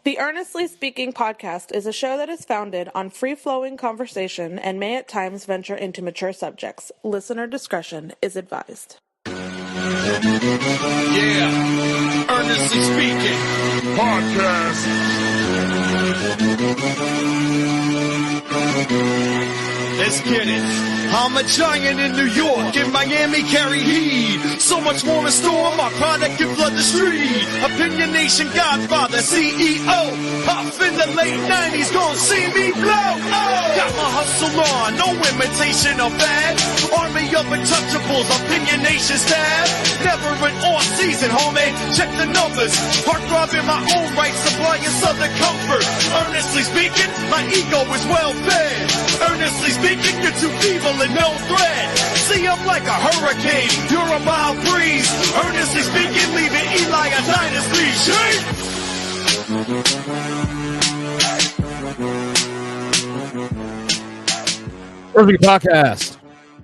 The Earnestly Speaking podcast is a show that is founded on free-flowing conversation and may at times venture into mature subjects. Listener discretion is advised. Yeah, Earnestly Speaking podcast. Let's get it. I'm a giant in New York, in Miami carry heat. So much more in store, my product can flood the street. Opinion Nation Godfather, CEO. Puff in the late 90s, gon' see me blow. Oh. Got my hustle on, no imitation of bad. Army of untouchables, Opinion Nation stab. Never an off season, homie, check the numbers. Heart throbbing my own right, supplying southern comfort. Earnestly speaking, my ego is well fed. Earnestly speaking, you're too evil and no threat. See, I'm like a hurricane, you're a mild breeze. Earnestly speaking, leaving Eli a dynasty. Shake! Perfect podcast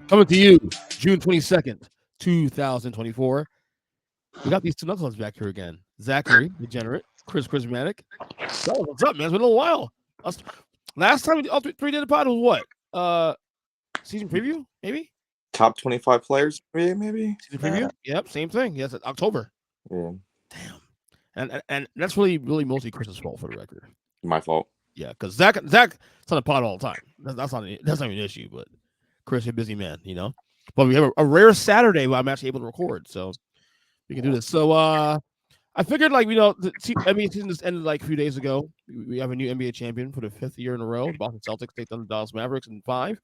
coming to you June 22nd, 2024. We got these two knuckleheads back here again. Zachary, Degenerate, Krizmanic. Oh, what's up, man? It's been a little while. Last time all three did a pod was what? Season preview, maybe? Top 25 players, maybe? Season preview? Yep, same thing. Yes, October. Yeah. Damn. And that's really mostly Chris's fault, for the record. My fault. Yeah, because Zack's on the pod all the time. That's not even an issue, but Kris, you're a busy man, you know? But we have a rare Saturday where I'm actually able to record, so we can do this. So I figured, like, you know, the NBA season just ended like a few days ago. We have a new NBA champion for the 5th year in a row. The Boston Celtics take down the Dallas Mavericks in 5.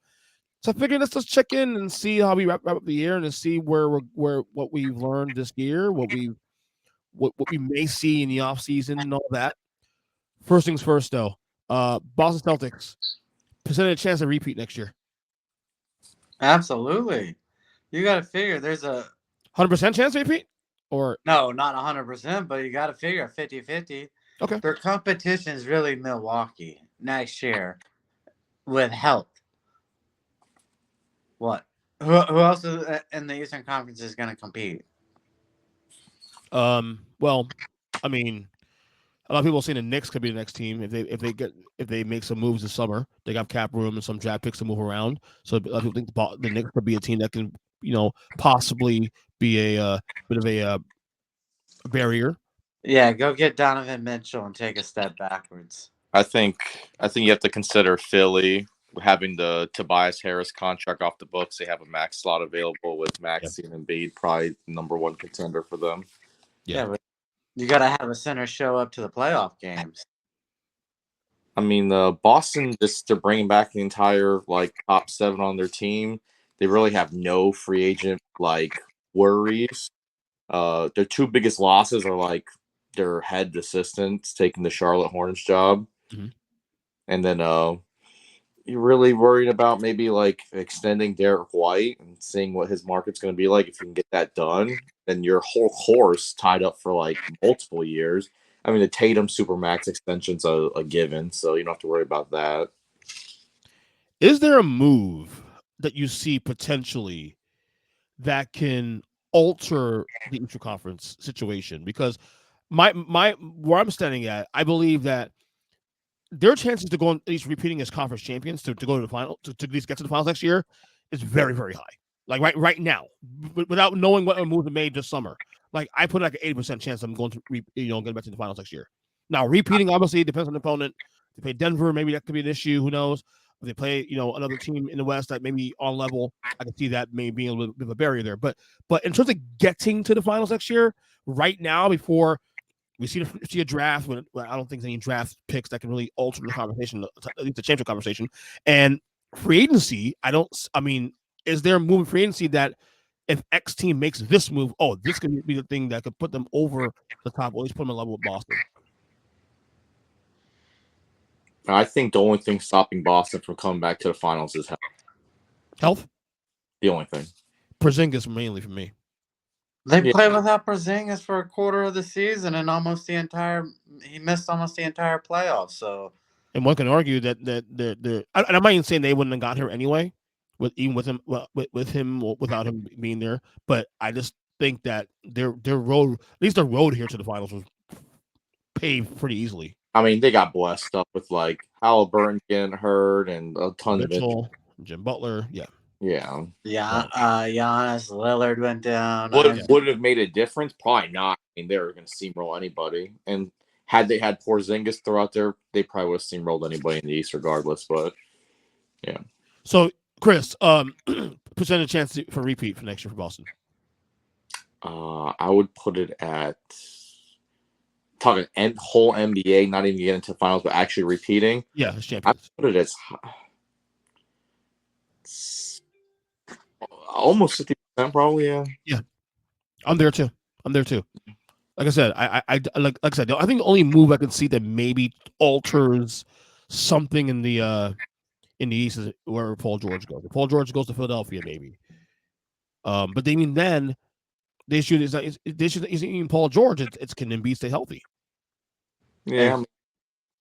So I figured let's just check in and see how we wrap up the year and to see where what we've learned this year, what we may see in the offseason and all that. First things first, though. Boston Celtics, percentage chance to repeat next year. Absolutely. You got to figure there's a 100% chance to repeat? Or no, not 100%, but you got to figure 50-50. Okay. Their competition is really Milwaukee next year with health. What? Who else in the Eastern Conference is going to compete? Well, I mean, a lot of people are saying the Knicks could be the next team if they make some moves this summer. They got cap room and some draft picks to move around. So a lot of people think the Knicks could be a team that can, you know, possibly be a bit of a barrier. Yeah, go get Donovan Mitchell and take a step backwards. I think you have to consider Philly having the Tobias Harris contract off the books. They have a max slot available with Maxey and Embiid, probably number one contender for them. Yeah, but you got to have a center show up to the playoff games. I mean, Boston, just to bring back the entire like top 7 on their team, they really have no free agent like worries. Their 2 biggest losses are like their head assistants taking the Charlotte Hornets job, and then you're really worried about maybe like extending Derek White and seeing what his market's going to be like. If you can get that done, then your whole course tied up for like multiple years. I mean, the Tatum Supermax extension's a given, so you don't have to worry about that. Is there a move that you see potentially that can alter the Eastern Conference situation? Because my where I'm standing at, I believe that their chances to go at least repeating as conference champions to go to the final to at least get to the finals next year is very, very high. Like right now, without knowing what moves are made this summer, like I put like an 80% chance I'm going to get back to the finals next year. Now repeating obviously depends on the opponent. If they play Denver, maybe that could be an issue. Who knows? If they play another team in the West that maybe on level, I can see that maybe being a little bit of a barrier there. But in terms of getting to the finals next year, right now before we see a draft, I don't think there's any draft picks that can really alter the conversation, at least the championship conversation. And free agency, is there a move in free agency that if X team makes this move, this could be the thing that could put them over the top, or at least put them on level with Boston? I think the only thing stopping Boston from coming back to the finals is health. Health? The only thing. Porzingis mainly for me. They played without Porzingis for a quarter of the season and he missed almost the entire playoffs. So, and one can argue that and I'm not even saying they wouldn't have got here anyway, with him or without him being there. But I just think that their road, at least their road here to the finals, was paved pretty easily. I mean, they got blessed up with like Halliburton getting hurt and a ton of it. Mitchell, Jim Butler, yeah. Yeah. Giannis, Lillard went down. Would it have made a difference? Probably not. I mean, they were going to steamroll anybody. And had they had Porzingis throw out there, they probably would have steamrolled anybody in the East regardless. But, yeah. So, Kris, percentage chance for repeat for next year for Boston? I would put it at talking whole NBA, not even getting into the finals, but actually repeating. Yeah, as champions. I put it as almost 50%, probably. Yeah. Yeah, I'm there too. Like I said, like I said, I think the only move I can see that maybe alters something in the East is where Paul George goes. If Paul George goes to Philadelphia, maybe. But then the issue isn't even Paul George. It's can Embiid stay healthy? Yeah.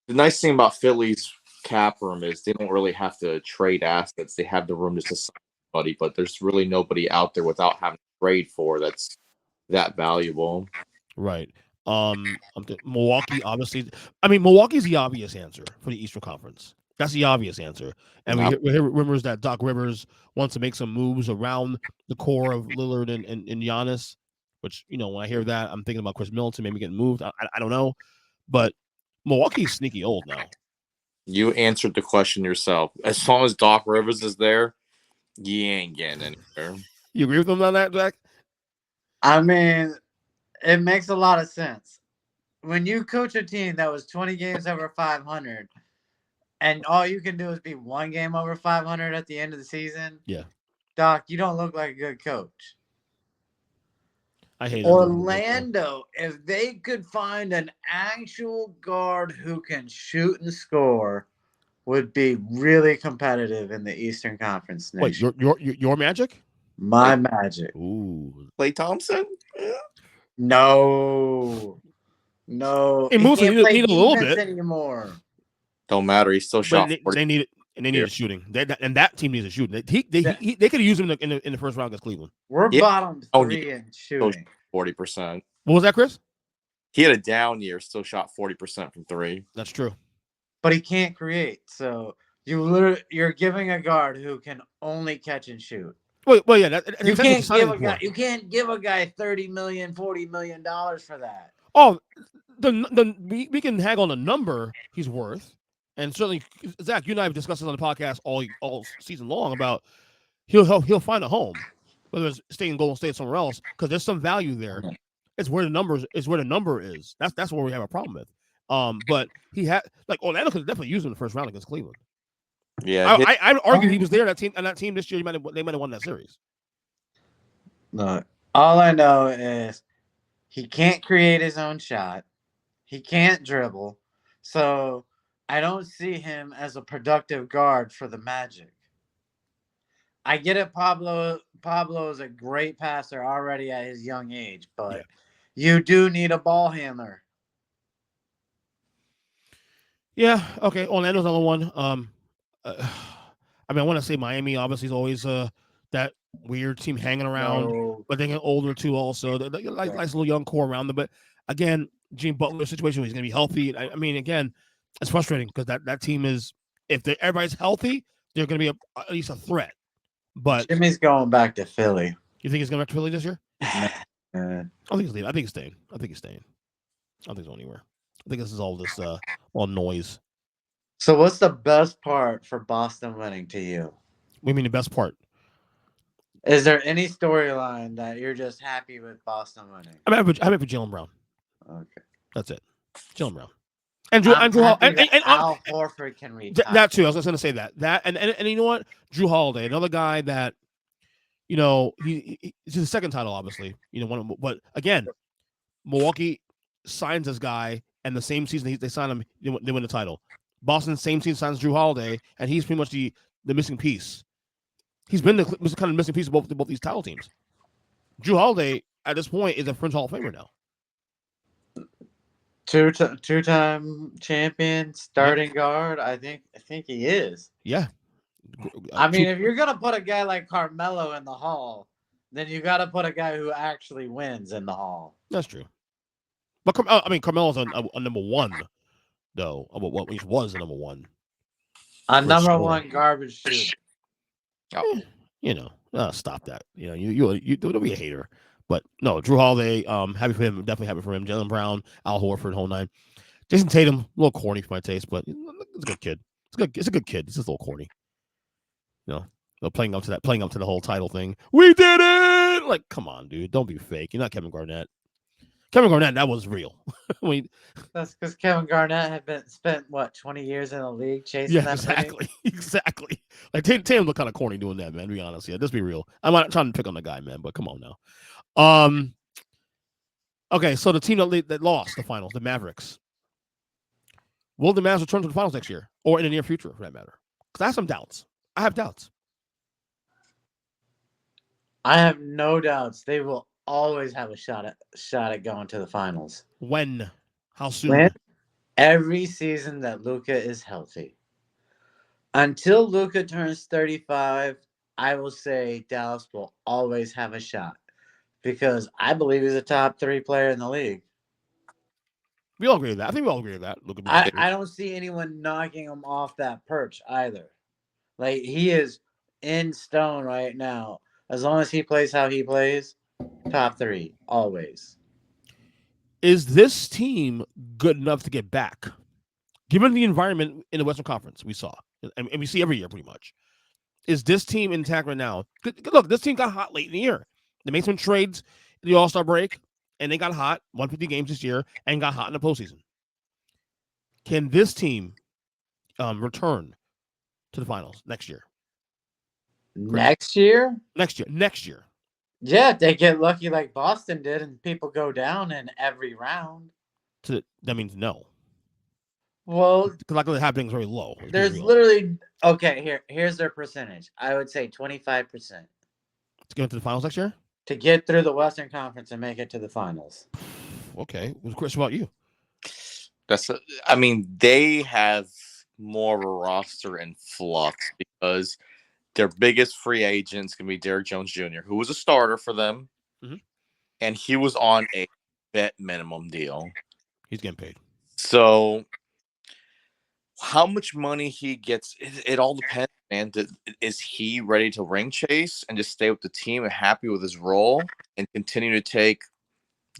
The nice thing about Philly's cap room is they don't really have to trade assets. They have the room just to sign somebody, but there's really nobody out there without having to trade for that's that valuable. Right. Milwaukee, obviously. I mean, Milwaukee's the obvious answer for the Eastern Conference. That's the obvious answer. And we hear rumors that Doc Rivers wants to make some moves around the core of Lillard and Giannis, which, when I hear that, I'm thinking about Chris Middleton maybe getting moved. I don't know. But Milwaukee's sneaky old now. You answered the question yourself. As long as Doc Rivers is there, you ain't getting anywhere. You agree with him on that, Zack? I mean, it makes a lot of sense. When you coach a team that was 20 games over 500, and all you can do is be one game over 500 at the end of the season, yeah, Doc, you don't look like a good coach. I hate Orlando, if they could find an actual guard who can shoot and score, would be really competitive in the Eastern Conference next year. Your Magic? My Magic. Ooh. Klay Thompson? No. He moves need a little bit anymore. Don't matter. He still shot. They need it, and they need shooting. That team needs a shooting. They could have used him in the first round against Cleveland. We're bottom 3 in shooting. 40%. What was that, Kris? He had a down year. Still shot 40% from 3. That's true. But he can't create. So you're giving a guard who can only catch and shoot. Well, yeah. You can't give a guy $30 million, $40 million for that. Oh, we can hang on a number he's worth, and certainly Zack, you and I have discussed this on the podcast all season long about he'll find a home, whether it's staying in Golden State or somewhere else, because there's some value there. It's where the number is. That's where we have a problem with. But he had Orlando could definitely use him in the first round against Cleveland. Yeah, I would argue he was there. That team this year, they might have won that series. Look, all I know is he can't create his own shot. He can't dribble. So I don't see him as a productive guard for the Magic. I get it. Pablo is a great passer already at his young age, but you do need a ball handler. Yeah. Okay. Orlando's another one. I want to say Miami obviously is always that weird team hanging around, but they get older too. Also, like nice little young core around them. But again, Jimmy Butler situation, he's going to be healthy. I mean, again, it's frustrating because that team is, if everybody's healthy, they're going to be at least a threat. But Jimmy's going back to Philly. You think he's going back to Philly this year? I think he's leaving. I think he's staying. I don't think he's going anywhere. I think this is all all noise. So what's the best part for Boston winning to you? What do you mean the best part? Is there any storyline that you're just happy with Boston winning? I'm happy for Jaylen Brown. Okay. That's it. Jaylen Brown. And Drew Al Horford can reach that too. I was going to say that and you know what? Drew Holiday, another guy that, he's the second title, obviously. But again, Milwaukee signs this guy, and the same season they sign him, they win the title. Boston, same season, signs Drew Holiday, and he's pretty much the missing piece. He's been the kind of missing piece of both these title teams. Drew Holiday, at this point, is a Fringe Hall of Famer now. Two-time champion, starting guard. I think he is. Yeah. I mean, if you're gonna put a guy like Carmelo in the Hall, then you got to put a guy who actually wins in the Hall. That's true. But Carmelo's a number one. though. What was the number one? A For number sure. one garbage shooter. Stop that. You don't be a hater. But no, Drew Holiday, happy for him. Definitely happy for him. Jaylen Brown, Al Horford, whole nine. Jason Tatum, a little corny for my taste, but it's a good kid. It's a good kid. It's just a little corny. Playing up to the whole title thing. We did it! Like, come on, dude. Don't be fake. You're not Kevin Garnett. Kevin Garnett, that was real. That's because Kevin Garnett had spent 20 years in the league chasing that exactly, ring? exactly. Like Tatum looked kind of corny doing that, man. To be honest, yeah, just be real. I'm not trying to pick on the guy, man, but come on now. Okay, so the team that lost the finals, the Mavericks. Will the Mavs return to the finals next year, or in the near future, for that matter? Because I have some doubts. I have doubts. I have no doubts they will always have a shot at going to the finals. When? How soon? Every season that Luka is healthy. Until Luka turns 35, I will say Dallas will always have a shot because I believe he's a top 3 player in the league. We all agree with that. I think we all agree with that. I don't see anyone knocking him off that perch either. Like, he is in stone right now. As long as he plays how he plays, top 3, always. Is this team good enough to get back? Given the environment in the Western Conference we saw, and we see every year pretty much, is this team intact right now? Look, this team got hot late in the year. They made some trades in the All-Star break, and they got hot, won 50 games this year, and got hot in the postseason. Can this team return to the finals next year? Next year? Next year. Yeah, they get lucky like Boston did, and people go down in every round. That means no. Well, because likely happening is very low. There's literally here's their percentage. I would say 25% to get into the finals next year. To get through the Western Conference and make it to the finals. Okay, Kris, what about you? They have more of a roster in flux because their biggest free agent is going to be Derrick Jones Jr., who was a starter for them, and he was on a vet minimum deal. He's getting paid. So how much money he gets, it all depends, man. Is he ready to ring chase and just stay with the team and happy with his role and continue to take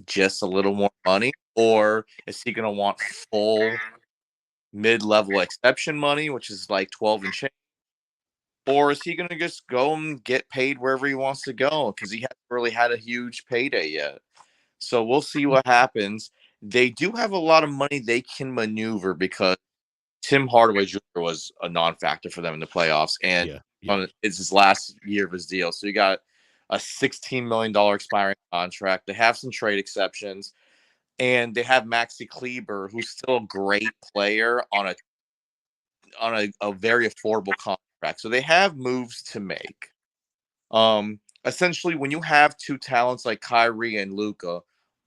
just a little more money? Or is he going to want full mid-level exception money, which is like 12 and change? Or is he going to just go and get paid wherever he wants to go? Because he hasn't really had a huge payday yet. So we'll see what happens. They do have a lot of money they can maneuver because Tim Hardaway Jr. was a non-factor for them in the playoffs, and it's his last year of his deal. So you got a $16 million expiring contract. They have some trade exceptions, and they have Maxi Kleber, who's still a great player on a very affordable contract. So they have moves to make. Essentially, when you have two talents like Kyrie and Luka,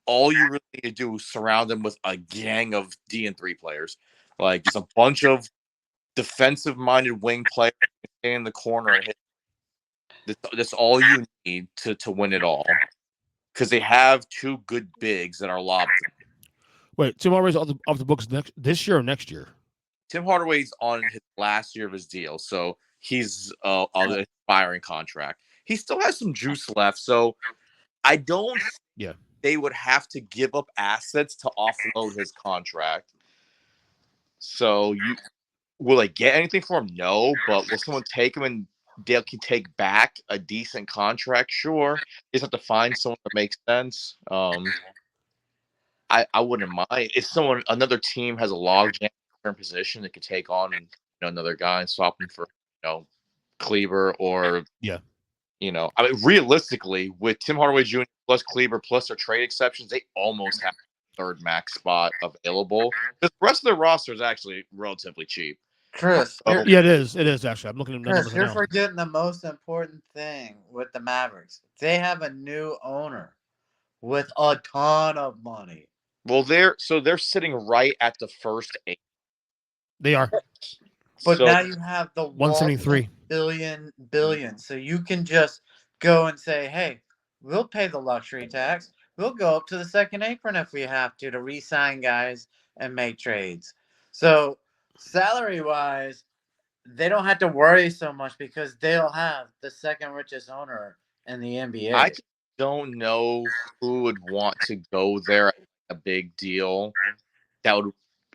all you really need to do is surround them with a gang of D and 3 players. Like, just a bunch of defensive-minded wing players who stay in the corner and hit. That's all you need to win it all. Because they have two good bigs that are lobbed. Wait, Tim Hardaway's off the books this year or next year? Tim Hardaway's on his last year of his deal, so he's on an expiring contract. He still has some juice left, so I don't think they would have to give up assets to offload his contract. So will they get anything for him? No, but will someone take him and they can take back a decent contract? Sure. You just have to find someone that makes sense. I wouldn't mind if another team has a logjam in position that could take on another guy and swap him for Kleber or realistically with Tim Hardaway Jr. plus Kleber plus their trade exceptions, they almost have third max spot available. The rest of their roster is actually relatively cheap. Kris, it is. It is actually. I'm looking at Kris, you're forgetting the most important thing with the Mavericks. They have a new owner with a ton of money. Well, they're sitting right at the first 8. They are. But now you have the 173 billion. So you can just go and say, hey, we'll pay the luxury tax. We'll go up to the second apron if we have to re-sign guys and make trades. So salary-wise, they don't have to worry so much because they'll have the second richest owner in the NBA. I don't know who would want to go there at a big deal.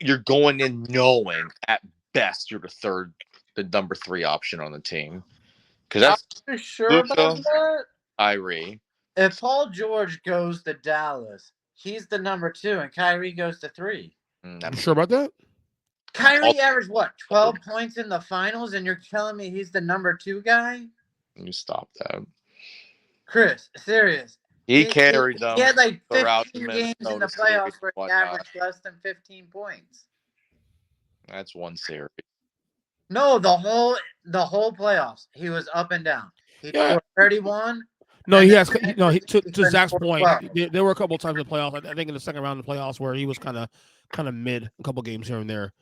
You're going in knowing at best you're the number 3 option on the team. Because that's Are you sure about Luka, that? Kyrie. If Paul George goes to Dallas, he's the number 2, and Kyrie goes to 3. You sure about that? Kyrie averaged what, 12 points in the finals, and you're telling me he's the number 2 guy? You stop that. Kris, serious. He carried them. He had like throughout 15 games in the Minnesota playoffs series, where he averaged less than 15 points. That's one series. No, the whole playoffs, he was up and down. He scored 31. No, he has. No, to Zach's point, 12. there were a couple of times in the playoffs. I think in the second round of the playoffs where he was kind of mid, a couple games here and there.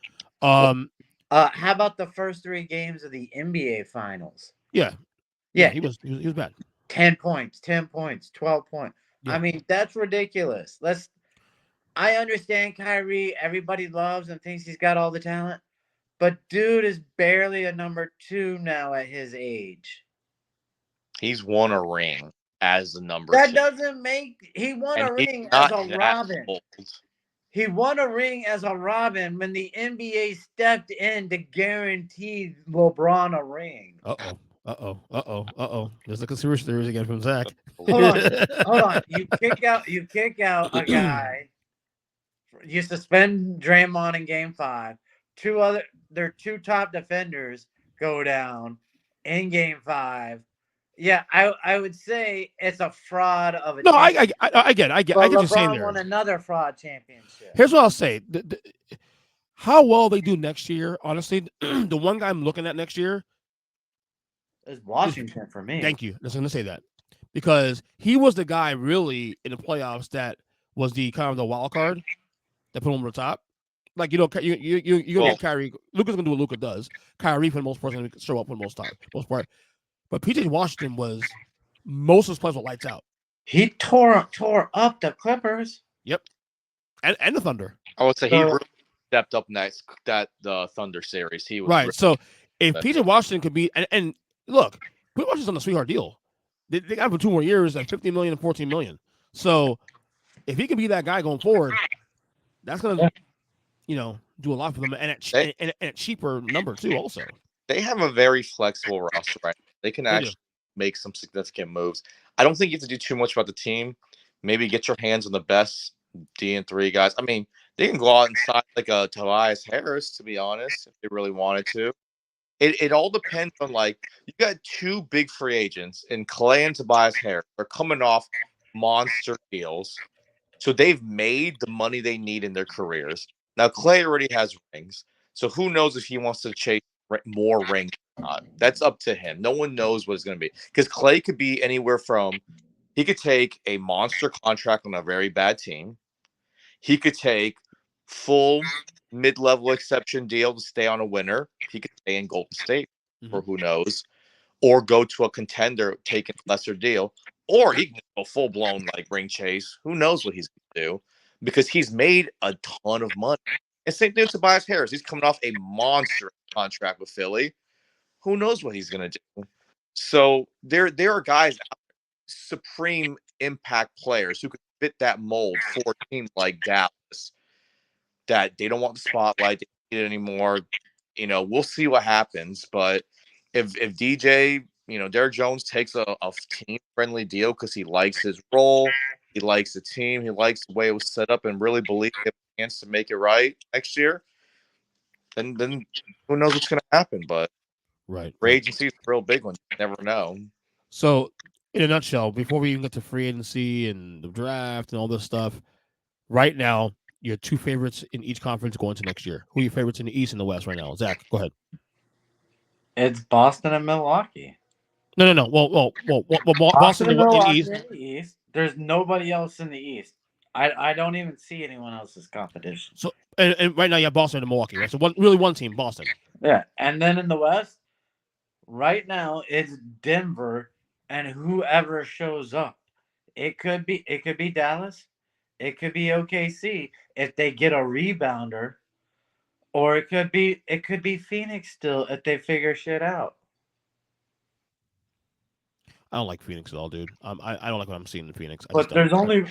How about the first 3 games of the NBA Finals? Yeah, he was bad. 10 points, 10 points, 12 points. Yeah. I mean, that's ridiculous. I understand Kyrie. Everybody loves and thinks he's got all the talent, but dude is barely a number 2 now at his age. He's won a ring as the number 2. That doesn't make he won a ring as a Robin. Old. He won a ring as a Robin when the NBA stepped in to guarantee LeBron a ring. There's a conspiracy theories again from Zack. Hold on. You kick out a guy. You suspend Draymond in Game 5. Their 2 top defenders go down in Game 5. Yeah, I would say it's a fraud of a. No, I get. I get what you're saying there. LeBron won another fraud championship. Here's what I'll say: how well they do next year. Honestly, the one guy I'm looking at next year is Washington for me. Thank you. I was going to say that because he was the guy really in the playoffs that was the kind of the wild card that put him over the top. Like you're gonna get Kyrie. Luka's gonna do what Luka does. Kyrie for the most part is gonna show up for the most part. But PJ Washington was most of his plays were lights out. He tore up the Clippers. Yep, and the Thunder. I would say he really stepped up next the Thunder series. He was right. Really so if PJ Washington could be and look, PJ Washington's on a sweetheart deal. They got him for 2 more years at $50 million and $14 million. So if he can be that guy going forward, that's gonna do a lot for them and at cheaper number too. Also, they have a very flexible roster right now. They can actually make some significant moves. I don't think you have to do too much about the team. Maybe get your hands on the best D&3 guys. I mean, they can go out and sign like a Tobias Harris, to be honest, if they really wanted to. It all depends on, like, you got 2 big free agents in Clay and Tobias Harris. They're coming off monster deals. So they've made the money they need in their careers. Now, Clay already has rings. So who knows if he wants to chase more rings or not. That's up to him. No one knows what it's going to be. Because Clay could be anywhere from – he could take a monster contract on a very bad team. He could take full mid-level exception deal to stay on a winner. He could stay in Golden State, or who knows. Or go to a contender, take a lesser deal. Or he can go full-blown like ring chase. Who knows what he's going to do? Because he's made a ton of money. And same thing with Tobias Harris. He's coming off a monster contract with Philly. Who knows what he's going to do? So there are guys out there, supreme impact players who could fit that mold for a team like Dallas that they don't want the spotlight anymore. We'll see what happens. But if DJ, Derrick Jones takes a team-friendly deal because he likes his role, he likes the team, he likes the way it was set up, and really believes he has a chance to make it right next year, then who knows what's going to happen. But free agency is a real big one. You never know. So, in a nutshell, before we even get to free agency and the draft and all this stuff, right now, your 2 favorites in each conference going into next year. Who are your favorites in the East and the West right now? Zach, go ahead. It's Boston and Milwaukee. No. Well, Boston and Milwaukee in the East. There's nobody else in the East. I don't even see anyone else's competition. So, and right now you have Boston and Milwaukee, right? So one team, Boston. Yeah, and then in the West, right now it's Denver and whoever shows up. It could be Dallas. It could be OKC if they get a rebounder, Or it could be Phoenix still if they figure shit out. I don't like Phoenix at all, dude. I don't like what I'm seeing in Phoenix. I just But don't. there's only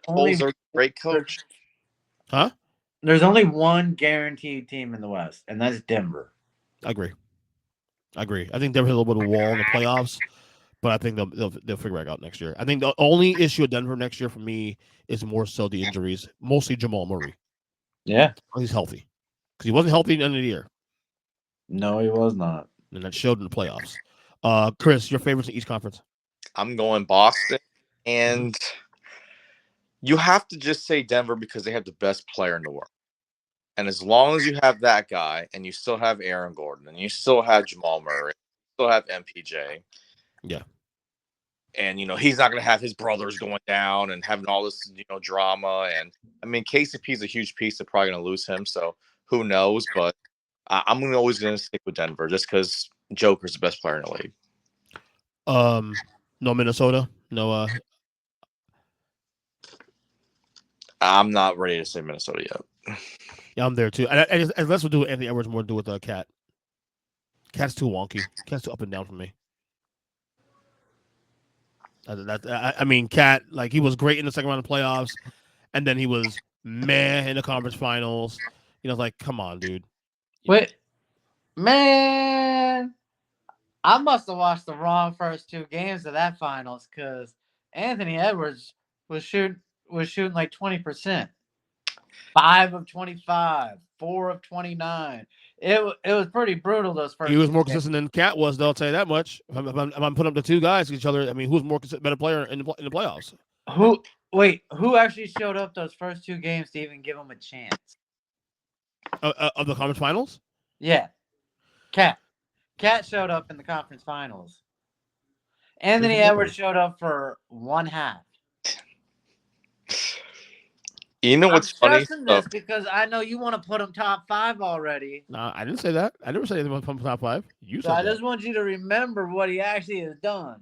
Bulls are a great coach. Huh? There's only one guaranteed team in the West, and that's Denver. I agree. I think Denver hit a little bit of a wall in the playoffs, but I think they'll figure it out next year. I think the only issue with Denver next year for me is more so the injuries, mostly Jamal Murray. Yeah. He's healthy because he wasn't healthy at the end of the year, No, he was not. and that showed in the playoffs. Kris, your favorites in each conference? I'm going Boston, and you have to just say Denver because they have the best player in the world. And as long as you have that guy, and you still have Aaron Gordon, and you still have Jamal Murray, you still have MPJ. Yeah. And, he's not going to have his brothers going down and having all this, drama. And, I mean, KCP's a huge piece. They're probably going to lose him, so who knows? But I'm always going to stick with Denver just because Joker's the best player in the league. No Minnesota? No, I'm not ready to say Minnesota yet. Yeah, I'm there too. And less will do with Anthony Edwards, more to do with Cat. Cat's too wonky. Cat's too up and down for me. I mean, Cat, like, he was great in the second round of playoffs, and then he was meh in the conference finals. Like, come on, dude. Wait, man, I must have watched the wrong first two games of that finals because Anthony Edwards was shooting like 20%. 5 of 25, 4 of 29. It was pretty brutal those first. He was more consistent than Cat was, though. I'll tell you that much. If I'm putting up the two guys against each other, I mean, who's more better player in the playoffs? Who actually showed up those first two games to even give him a chance? Of the conference finals? Yeah, Cat showed up in the conference finals. Anthony Edwards showed up for one half. You know what's funny? This because I know you want to put him top 5 already. No, I didn't say that. I never said anything about top 5. You said that. I just want you to remember what he actually has done.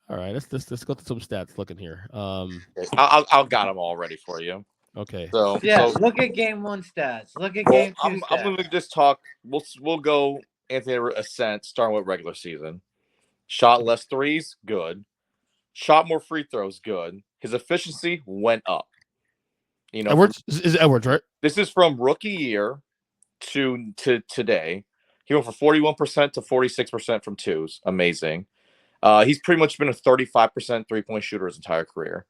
All right, let's go through some stats. Looking here. I'll got them all ready for you. Okay. So look at game 1 stats. Look at game 2 stats. I'm gonna just talk. We'll go Anthony Ascent starting with regular season. Shot less threes, good. Shot more free throws, good. His efficiency went up. Edwards is Edwards, right? This is from rookie year to today. He went from 41% to 46% from twos. Amazing. He's pretty much been a 35% 3-point shooter his entire career.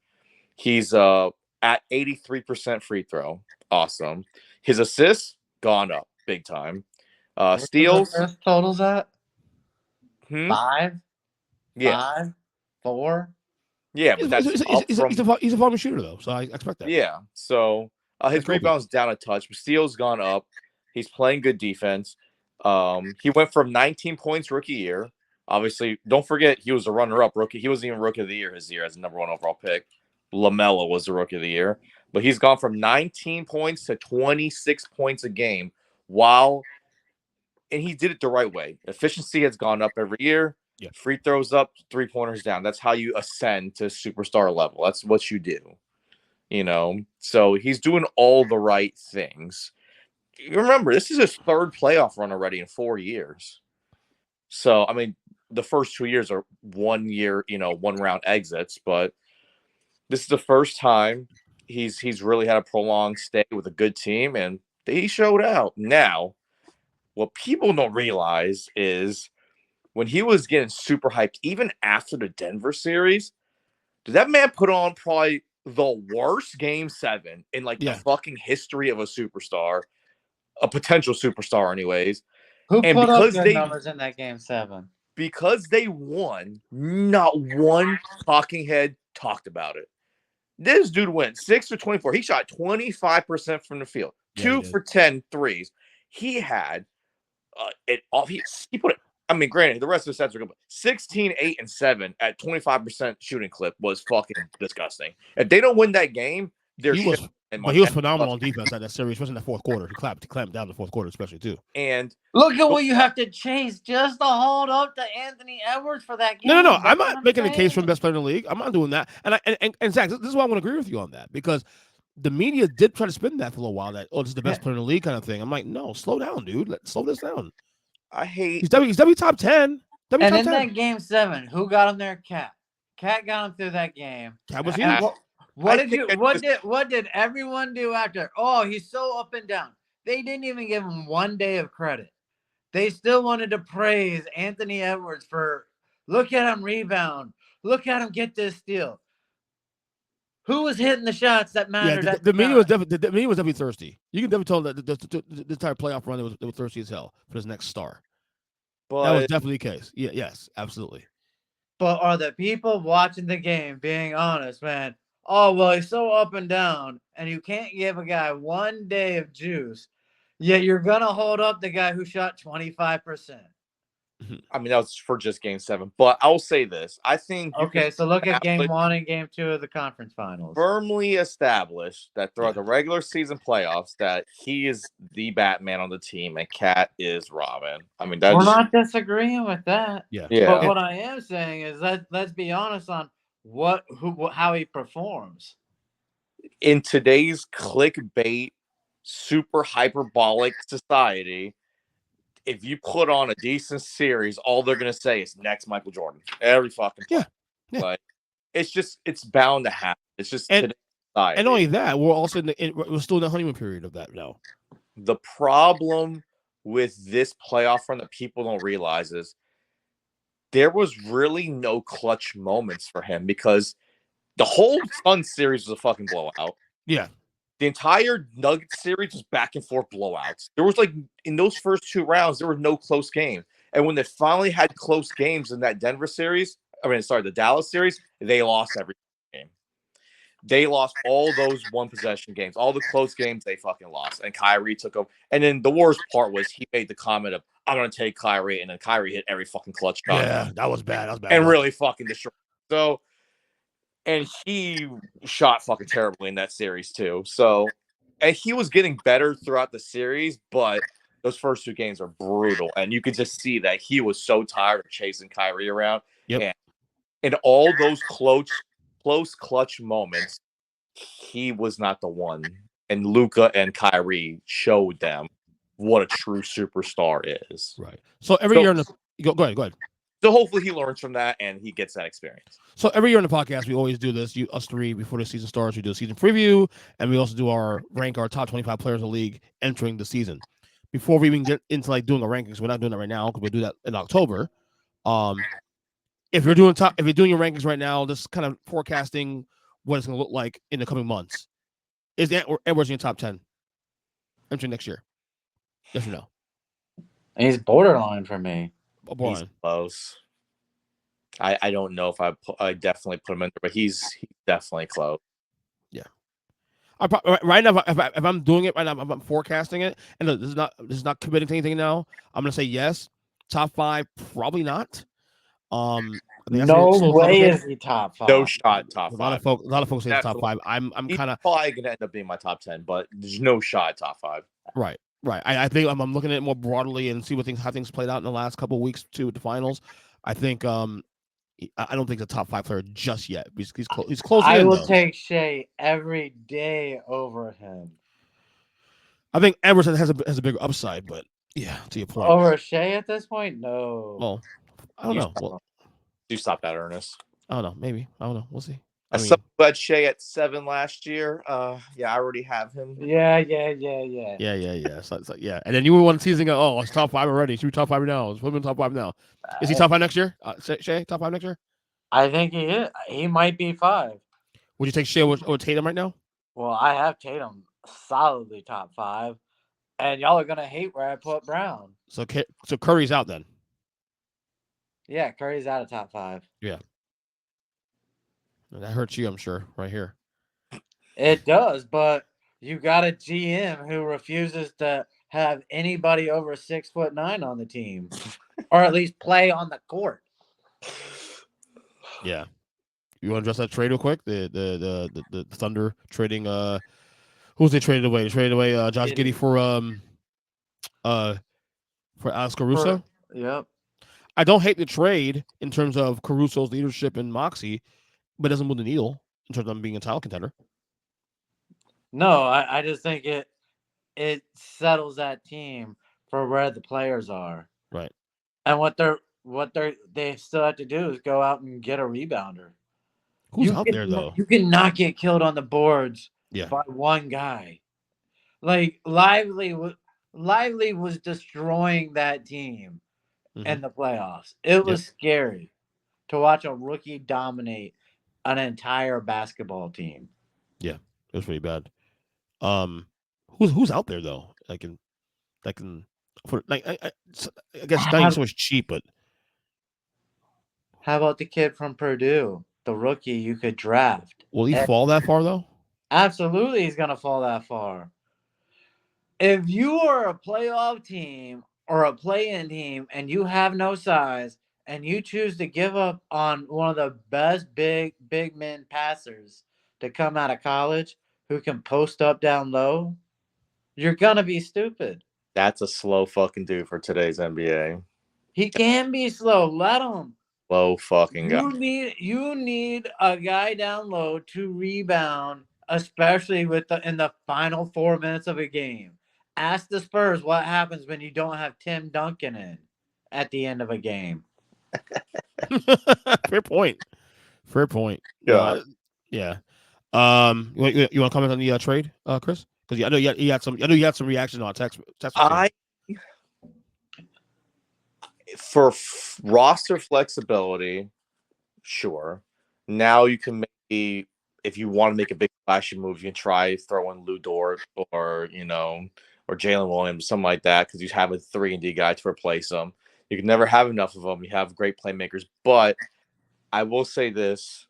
He's at 83% free throw. Awesome. His assists gone up big time. Steals totals at 5. Yeah. 5, 4. Yeah, but that's he's a volume shooter though, so I expect that. Yeah. So his rebounds down a touch, but steals gone up. He's playing good defense. He went from 19 points rookie year. Obviously, don't forget he was a runner-up rookie. He wasn't even rookie of the year his year as the number 1 overall pick. LaMelo was the rookie of the year, but he's gone from 19 points to 26 points a game. And he did it the right way. Efficiency has gone up every year. Yeah. Free throws up, 3-pointers down. That's how you ascend to superstar level. That's what you do. So he's doing all the right things. Remember, this is his 3rd playoff run already in 4 years. So, I mean, the first 2 years are 1 year, 1 round exits, but this is the first time he's really had a prolonged stay with a good team, and he showed out. Now, what people don't realize is when he was getting super hyped, even after the Denver series, did that man put on probably the worst game 7 in the fucking history of a superstar, a potential superstar anyways. Who put up good numbers in that game 7? Because they won, not one talking head talked about it. This dude went 6 for 24. He shot 25% from the field, 2 for 10 threes. He had it off. He put it. I mean, granted, the rest of the sets are good, but 16, 8, and 7 at 25% shooting clip was fucking disgusting. If they don't win that game, he was phenomenal on defense at that series, especially in the fourth quarter. He clamped down the fourth quarter, especially too. And look at what you have to chase just to hold up to Anthony Edwards for that game. No. I'm not making a case for the best player in the league. I'm not doing that. And Zach, this is why I want to agree with you on that, because the media did try to spin that for a little while. That this is the best player in the league kind of thing. I'm like, no, slow down, dude. Let's slow this down. I hate. He's W top 10. W And top in 10. that game 7, who got him there? Cat. Cat got him through that game. Cat was And huge. what did everyone do after? Oh, he's so up and down. They didn't even give him 1 day of credit. They still wanted to praise Anthony Edwards for look at him rebound. Look at him get this steal. Who was hitting the shots that mattered? Yeah, the media was definitely thirsty. You can definitely tell that the entire playoff run they were thirsty as hell for his next star. But that was definitely the case. Yeah, yes, absolutely. But are the people watching the game being honest, man? Oh, well, he's so up and down, and you can't give a guy 1 day of juice, yet you're going to hold up the guy who shot 25%. I mean, that was for just game 7. But I'll say this. I think okay, so look at game 1 and game 2 of the conference finals. Firmly established that throughout the regular season playoffs that he is the Batman on the team and Cat is Robin. I mean, that's we're not disagreeing with that. Yeah. But what I am saying is that let's be honest on how he performs. In today's clickbait, super hyperbolic society, if you put on a decent series, all they're gonna say is next Michael Jordan. Every fucking play. Yeah. Like it's bound to happen. It's just today's society. And only that, we're also we're still in the honeymoon period of that now. The problem with this playoff run that people don't realize is there was really no clutch moments for him because the whole Sun series was a fucking blowout. Yeah. The entire Nuggets series was back and forth blowouts. There was in those first 2 rounds, there were no close game. And when they finally had close games in that the Dallas series, they lost every game. They lost all those one possession games, all the close games they fucking lost. And Kyrie took over. And then the worst part was he made the comment of, I'm going to take Kyrie. And then Kyrie hit every fucking clutch shot. Yeah, that was bad. And really fucking destroyed. So, and he shot fucking terribly in that series too. So, and he was getting better throughout the series, but those first 2 games are brutal. And you could just see that he was so tired of chasing Kyrie around. Yep. And all those close clutch moments, he was not the one. And Luka and Kyrie showed them what a true superstar is. Right. So every year go ahead. So hopefully he learns from that and he gets that experience. So every year in the podcast, we always do this. Us 3 before the season starts, we do a season preview, and we also do rank our top 25 players in the league entering the season. Before we even get into doing our rankings, we're not doing that right now because we'll do that in October. If you're doing your rankings right now, just kind of forecasting what it's going to look like in the coming months. Is Edwards in your top 10 entering next year? Yes or no? He's borderline for me. He's close. I don't know if I definitely put him in there, but he's definitely close. Yeah. Right now, if I'm doing it right now, if I'm forecasting it, and this is not committing to anything now. I'm gonna say yes. Top 5, probably not. No way is he top 5. No shot top 5. A lot of folks say it's top 5. I'm kind of probably gonna end up being my top 10, but there's no shot top 5. Right. I think I'm looking at it more broadly and see how things played out in the last couple of weeks too with the finals. I think I don't think he's a top 5 player just yet. He's close. I will take Shea every day over him. I think Edwards has a bigger upside, but yeah, to your point. Over Shea at this point, no. Well, I don't know. Well, you stop that, Ernest. I don't know. Maybe. I don't know. We'll see. I had Shea at 7 last year. Yeah, I already have him. Yeah. So, yeah. And then you were one season ago, it's top 5 already. Should be top 5 now. It's women top 5 now. Is he top 5 next year? Shea, top 5 next year? I think he is. He might be 5. Would you take Shea or Tatum right now? Well, I have Tatum solidly top 5. And y'all are gonna hate where I put Brown. So Curry's out then. Yeah, Curry's out of top 5. Yeah. That hurts you, I'm sure, right here. It does, but you got a GM who refuses to have anybody over 6'9" on the team, or at least play on the court. Yeah. You want to address that trade real quick? The Thunder trading who's they traded away? They traded away Josh Giddey for Alex Caruso. Yep. I don't hate the trade in terms of Caruso's leadership and moxie, but it doesn't move the needle in terms of being a title contender. No, I just think it settles that team for where the players are. Right. And they still have to do is go out and get a rebounder. Who's out there though? You cannot get killed on the boards Yeah. by one guy. Like Lively was destroying that team in the playoffs. It was scary to watch a rookie dominate an entire basketball team. Yeah, it was pretty bad. Who's out there though? That can for like I guess not even so much cheap, but How about the kid from Purdue, the rookie you could draft? will he fall that far though? Absolutely, he's gonna fall that far. If you are a playoff team or a play-in team and you have no size and you choose to give up on one of the best big men passers to come out of college who can post up down low, you're gonna be stupid. That's a slow fucking dude for today's NBA. He can be slow. Let him. Slow fucking guy. You need a guy down low to rebound, especially in the final 4 minutes of a game. Ask the Spurs what happens when you don't have Tim Duncan in at the end of a game. Fair point. Fair point. Yeah. Yeah. You want to comment on the trade, Kris? Because I know you had some. I know you had some reaction on text. For roster flexibility, sure. Now you can maybe, if you want to make a big flashy move, you can try throwing Lou Dort or or Jalen Williams, something like that, because you have a 3-and-D guy to replace them. You can never have enough of them. You have great playmakers, but I will say this: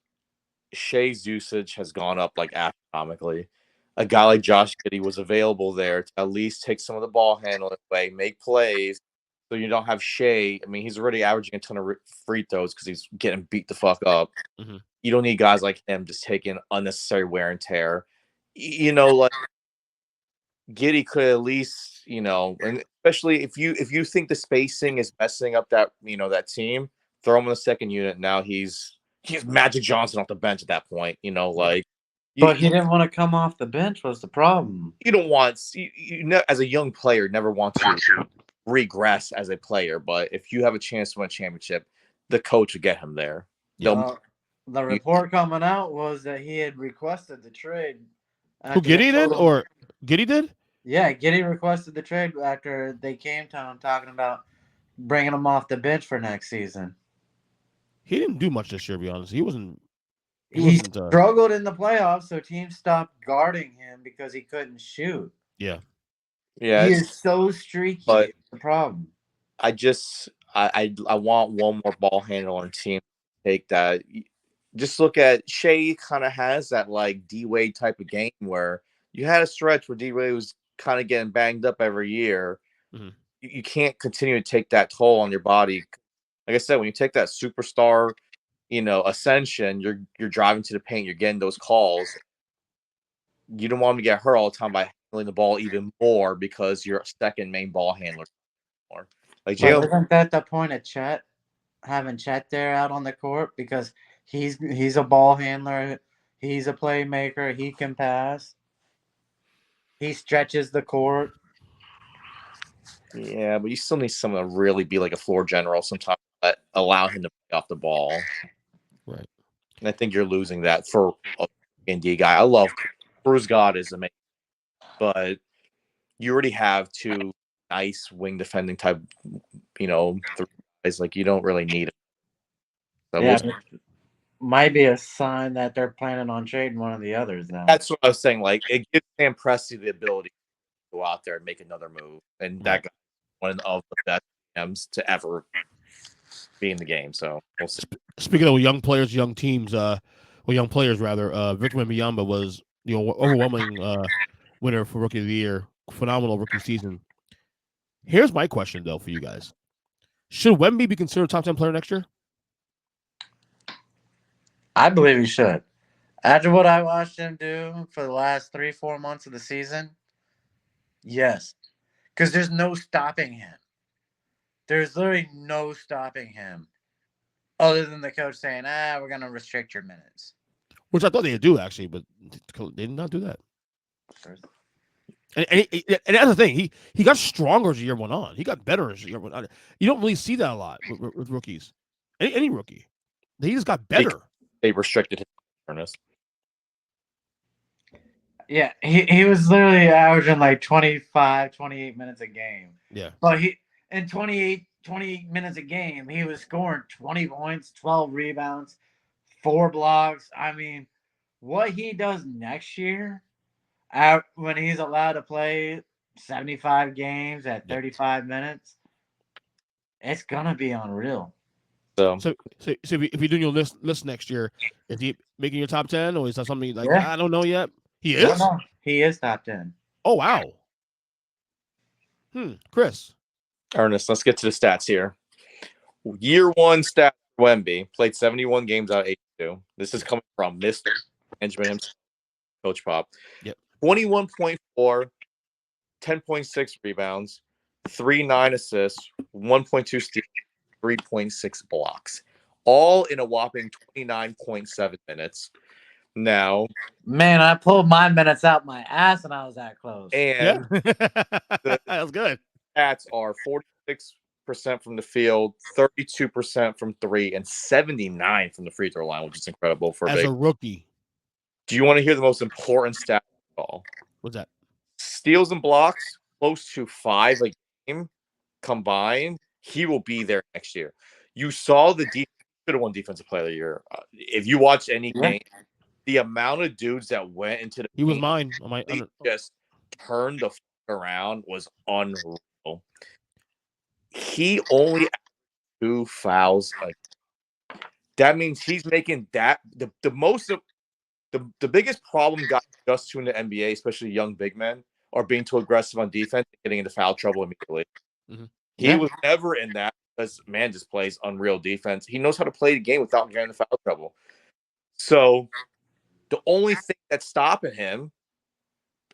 Shea's usage has gone up like astronomically. A guy like Josh Giddey was available there to at least take some of the ball handling away, make plays, so you don't have Shea. I mean, he's already averaging a ton of free throws because he's getting beat the fuck up. Mm-hmm. You don't need guys like him just taking unnecessary wear and tear. Like Giddey could at least, and especially if you think the spacing is messing up that that team, throw him in the second unit. Now he's Magic Johnson off the bench at that point. But he didn't want to come off the bench. Was the problem? You don't want as a young player, never want to regress as a player. But if you have a chance to win a championship, the coach will get him there. The report coming out was that he had requested the trade. Who, Giddey did, or Giddey did? Yeah, Giddey requested the trade after they came to him talking about bringing him off the bench for next season. He didn't do much this year, to be honest. He struggled in the playoffs, so teams stopped guarding him because he couldn't shoot. Yeah. He is so streaky. But it's the problem. I want one more ball handler on team to take that. Just look at Shea. Kind of has that like D-Wade type of game where you had a stretch where D-Wade was kind of getting banged up every year. Mm-hmm. You can't continue to take that toll on your body. Like I said, when you take that superstar, ascension, you're driving to the paint, you're getting those calls. You don't want him to get hurt all the time by handling the ball even more because you're a second main ball handler. Like isn't that the point of Chet having Chet there out on the court, because he's a ball handler, he's a playmaker, he can pass, he stretches the court. Yeah, but you still need someone to really be like a floor general sometimes, but allow him to play off the ball. Right. And I think you're losing that for an ND guy. I love Bruce God is amazing, but you already have two nice wing defending type, guys. Like you don't really need it. So might be a sign that they're planning on trading one of the others now. That's what I was saying. Like it gives Sam Presti the ability to go out there and make another move, and that guy one of the best GMs to ever be in the game. So we'll see. Speaking of young players, young teams, young players rather, Victor Wembanyama was overwhelming winner for Rookie of the Year. Phenomenal rookie season. Here's my question though for you guys: should Wemby be considered a top 10 player next year? I believe he should. After what I watched him do for the last 3-4 months of the season, yes. Because there's no stopping him. There's literally no stopping him. Other than the coach saying, we're going to restrict your minutes. Which I thought they'd do, actually, but they did not do that. And that's the thing. He got stronger as the year went on. He got better as the year went on. You don't really see that a lot with rookies. Any rookie. He just got better. They restricted his Ernest. Yeah, he was literally averaging like 25, 28 minutes a game. Yeah. But in 28 minutes a game, he was scoring 20 points, 12 rebounds, 4 blocks. I mean, what he does next year, when he's allowed to play 75 games at 35 minutes, it's gonna be unreal. So if you're doing your list next year, is he making your top 10, or is that something like I don't know yet? He is. No, he is top 10. Oh wow. Kris. Ernest, let's get to the stats here. Year 1 stat for Wemby, played 71 games out of 82. This is coming from Mr. Benjamin himself, Coach Pop. Yep. 21.4, 10.6 rebounds, 3.9 assists, 1.2 steals, 3.6 blocks, all in a whopping 29.7 minutes. Now, man, I pulled my minutes out my ass and I was that close. And that was good. Stats are 46% from the field, 32% from 3, and 79 from the free throw line, which is incredible for a rookie. Do you want to hear the most important stat of all? What's that? Steals and blocks, close to 5 a game combined. He will be there next year. You saw the defense. Should have won Defensive Player of the Year. If you watch any game, the amount of dudes that went into the he was mine. Just turned the fuck around was unreal. He only had 2 fouls. That means he's making that the biggest problem guys just to in the NBA, especially young big men, are being too aggressive on defense and getting into foul trouble immediately. Mm-hmm. He was never in that because man just plays unreal defense. He knows how to play the game without getting into foul trouble. So the only thing that's stopping him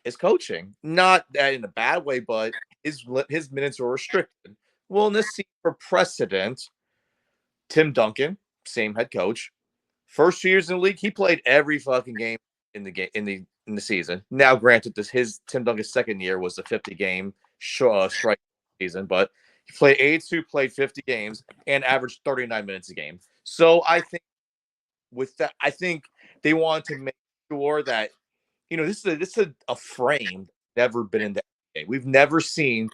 is coaching. Not that in a bad way, but his minutes are restricted. Well, in this season, for precedent, Tim Duncan, same head coach, first 2 years in the league, he played every fucking game in the season. Now, granted, Tim Duncan's second year was the 50-game strike season, but he played 82, played 50 games, and averaged 39 minutes a game. So I think with that, they want to make sure that this is a frame never been in the NBA. We've never seen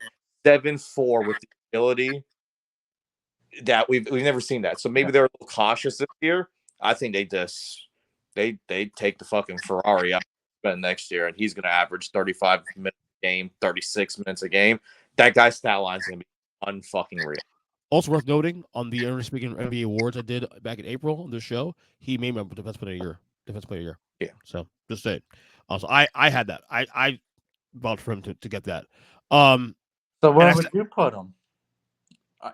7-4 with the ability that we've never seen that. So maybe they're a little cautious this year. I think they take the fucking Ferrari out next year, and he's going to average 35 minutes a game, 36 minutes a game. That guy's stat line is going to be unfucking real. Also worth noting, on the Earnest Speaking NBA Awards I did back in April on this show, he made my Defensive Player of the Year. Yeah. So just saying. Also, I had that. I vouched for him to get that. So where would you put him?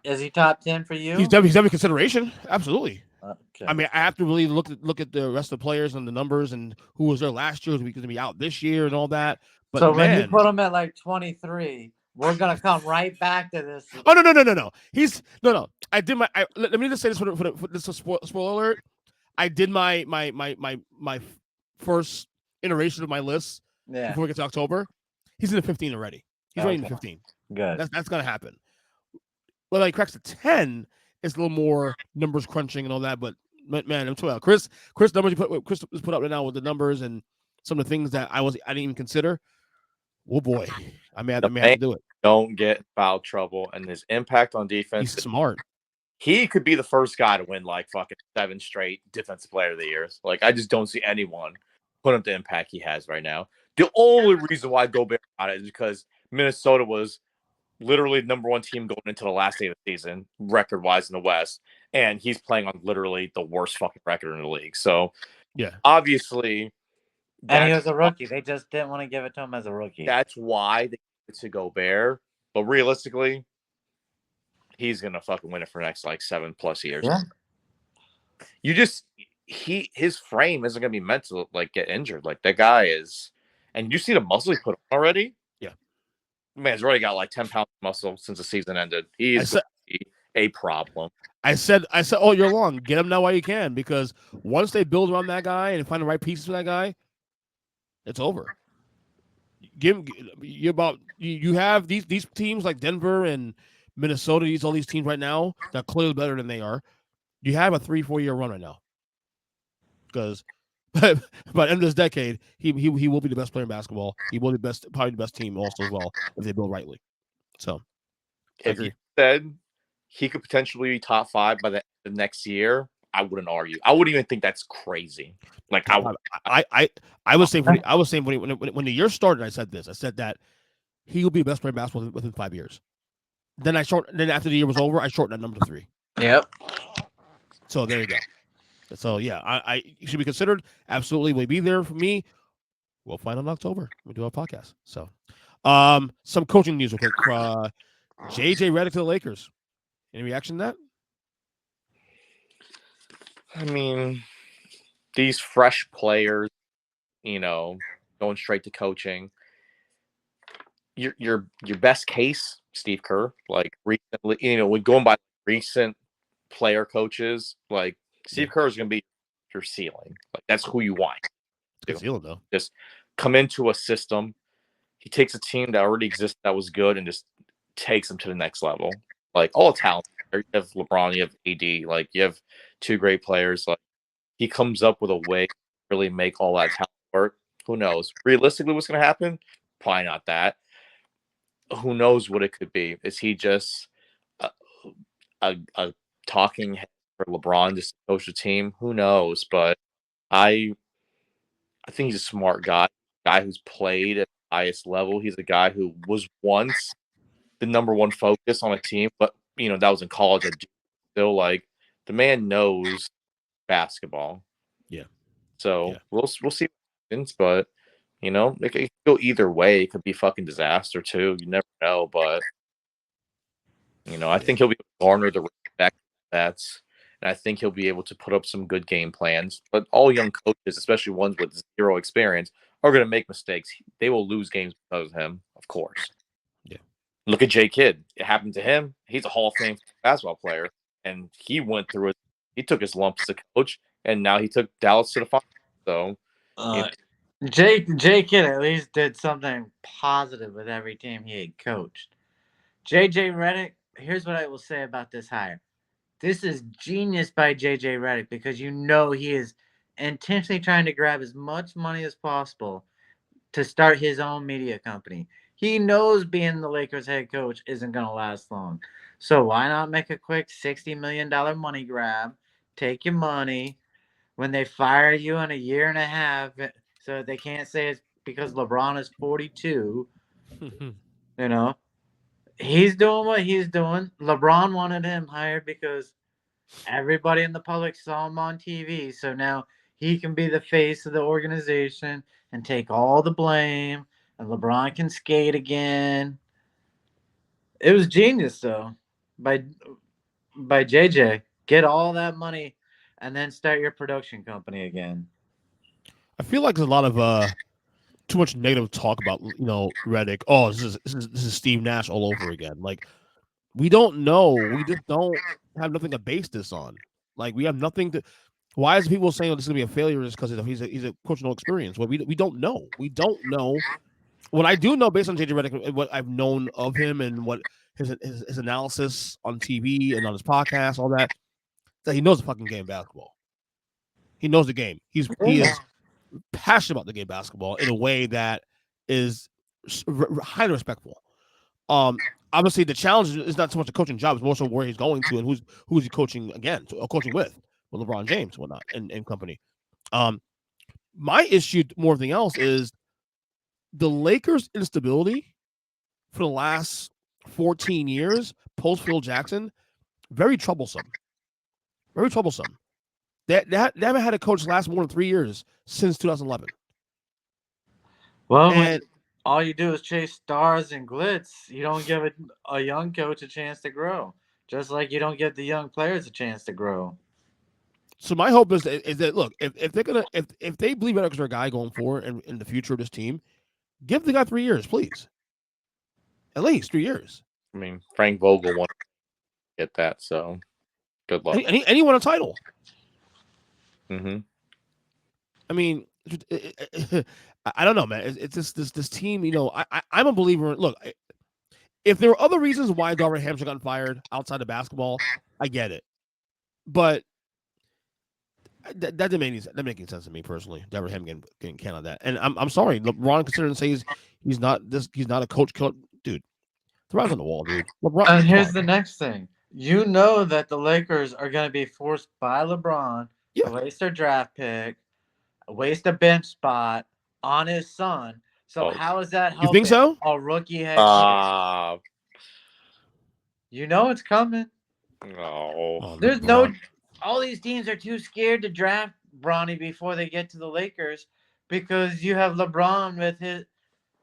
Is he top 10 for you? He's definitely consideration. Absolutely. Okay. I mean, I have to really look at the rest of the players and the numbers and who was there last year, who's going to be out this year, and all that. But so when you put him at like 23, we're gonna come right back to this. Oh no! He's no. I did my. Let me just say this for this is a spoiler alert. I did my first iteration of my list before we get to October. He's in the 15 already. He's already in the 15. Good. That's gonna happen. Well, he cracks the 10. It's a little more numbers crunching and all that, but man, I'm telling you, Kris numbers Kris was put up right now with the numbers and some of the things that I didn't even consider. Oh boy, I may have to do it. Don't get in foul trouble, and his impact on defense. He's smart. He could be the first guy to win like fucking 7 straight Defensive Player of the Years. Like I just don't see anyone put up the impact he has right now. The only reason why Gobert got it is because Minnesota was literally the number 1 team going into the last day of the season, record-wise in the West, and he's playing on literally the worst fucking record in the league. So, yeah, obviously, and he was a rookie. They just didn't want to give it to him as a rookie. That's why they gave it to Gobert. But realistically, he's gonna fucking win it for the next like 7+ years. Yeah. His frame isn't gonna be meant to like get injured. Like that guy is, and you see the muscle he put on already. Man's already got like 10 pounds of muscle since the season ended. He's a problem. I said all year long, get him now while you can, because once they build around that guy and find the right pieces for that guy, it's over. you have these teams like Denver and Minnesota. All these teams right now that are clearly better than they are. You have a 3-4 year run right now because by the end of this decade, he will be the best player in basketball. He will be probably the best team also as well if they build rightly. So, if you said he could potentially be top 5 by the end of next year, I wouldn't argue. I wouldn't even think that's crazy. Like I was saying when the year started, I said this. I said that he will be the best player in basketball within 5 years. Then after the year was over, I shortened that number to 3. Yep. So there you go. So yeah, I should be considered. Absolutely, will be there for me. We'll find out in October. We do our podcast. So, some coaching news real quick. JJ Redick to the Lakers. Any reaction to that? I mean, these fresh players, going straight to coaching. Your best case, Steve Kerr, like recently, when going by recent player coaches, like Steve Kerr is going to be your ceiling. Like that's who you want. Good ceiling though. Just come into a system. He takes a team that already exists that was good and just takes them to the next level. Like all talent. You have LeBron, you have AD, like you have 2 great players. Like he comes up with a way to really make all that talent work. Who knows? Realistically, what's going to happen? Probably not that. Who knows what it could be? Is he just a talking head for LeBron to coach the team? Who knows? But I think he's a smart guy who's played at the highest level. He's a guy who was once the number 1 focus on a team, but that was in college. Still, like the man knows basketball. Yeah. So we'll see what happens, but it could go either way. It could be fucking disaster too. You never know, but I think he'll be able to garner the respect that's, and I think he'll be able to put up some good game plans. But all young coaches, especially ones with 0 experience, are going to make mistakes. They will lose games because of him, of course. Yeah. Look at Jay Kidd. It happened to him. He's a Hall of Fame basketball player, and he went through it. He took his lumps as a coach, and now he took Dallas to the finals. So, Jay Kidd at least did something positive with every team he had coached. JJ Redick, here's what I will say about this hire. This is genius by JJ Redick because he is intentionally trying to grab as much money as possible to start his own media company. He knows being the Lakers head coach isn't going to last long. So why not make a quick $60 million money grab, take your money when they fire you in a year and a half so they can't say it's because LeBron is 42. He's doing what he's doing. LeBron wanted him hired because everybody in the public saw him on TV. So now he can be the face of the organization and take all the blame. And LeBron can skate again. It was genius, though, by JJ. Get all that money and then start your production company again. I feel like there's a lot of too much negative talk about Redick. Oh, this is Steve Nash all over again. Like we don't know. We just don't have nothing to base this on. Like we have nothing to. Why is people saying this is gonna be a failure? Is because he's a coach no experience. Well, we don't know. We don't know. What I do know based on JJ Redick and what I've known of him and what his analysis on TV and on his podcast, all that he knows the fucking game of basketball. He knows the game. He is passionate about the game of basketball in a way that is highly respectful. Obviously the challenge is not so much the coaching job; it's more so where he's going to and who's he coaching against, or coaching with LeBron James, and whatnot, and company. My issue more than anything else is the Lakers' instability for the last 14 years post Phil Jackson. Very troublesome. Very troublesome. They haven't had a coach last more than 3 years since 2011. Well, all you do is chase stars and glitz. You don't give a young coach a chance to grow, just like you don't give the young players a chance to grow. So my hope is that look, if they're gonna if they believe Redick's their guy going forward in the future of this team, give the guy 3 years, please. At least 3 years. I mean, Frank Vogel wanted to get that, so good luck. And he won a title. Mm-hmm. I mean, I don't know, man. It's just this team. I'm a believer. Look, if there were other reasons why Darvin Ham should have gotten fired outside of basketball, I get it. But that didn't make any sense to me personally. Darvin Ham getting canned on that, and I'm sorry. LeBron considering says he's not a coach. Dude, the writing's on the wall, dude. LeBron. And here's the next thing. You know that the Lakers are going to be forced by LeBron to waste their draft pick, waste a bench spot on his son. So how is that helping You think so? a rookie head coach? You know it's coming. No. There's no – all these teams are too scared to draft Bronny before they get to the Lakers because you have LeBron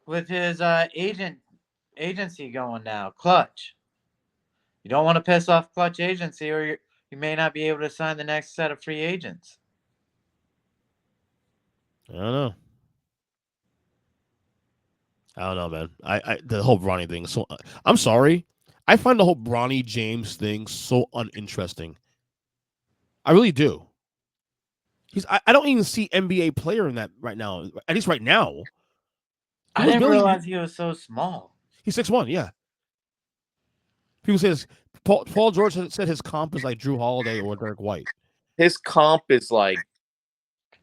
with his agency going now, Clutch. You don't want to piss off Clutch agency or you may not be able to sign the next set of free agents. I don't know, man. I the whole Bronny thing. So I'm sorry. I find the whole Bronny James thing so uninteresting. I really do. I don't even see NBA player in that right now. At least right now. I didn't realize he was so small. He's 6'1", yeah. People say Paul George said his comp is like Drew Holiday or Derek White. His comp is like,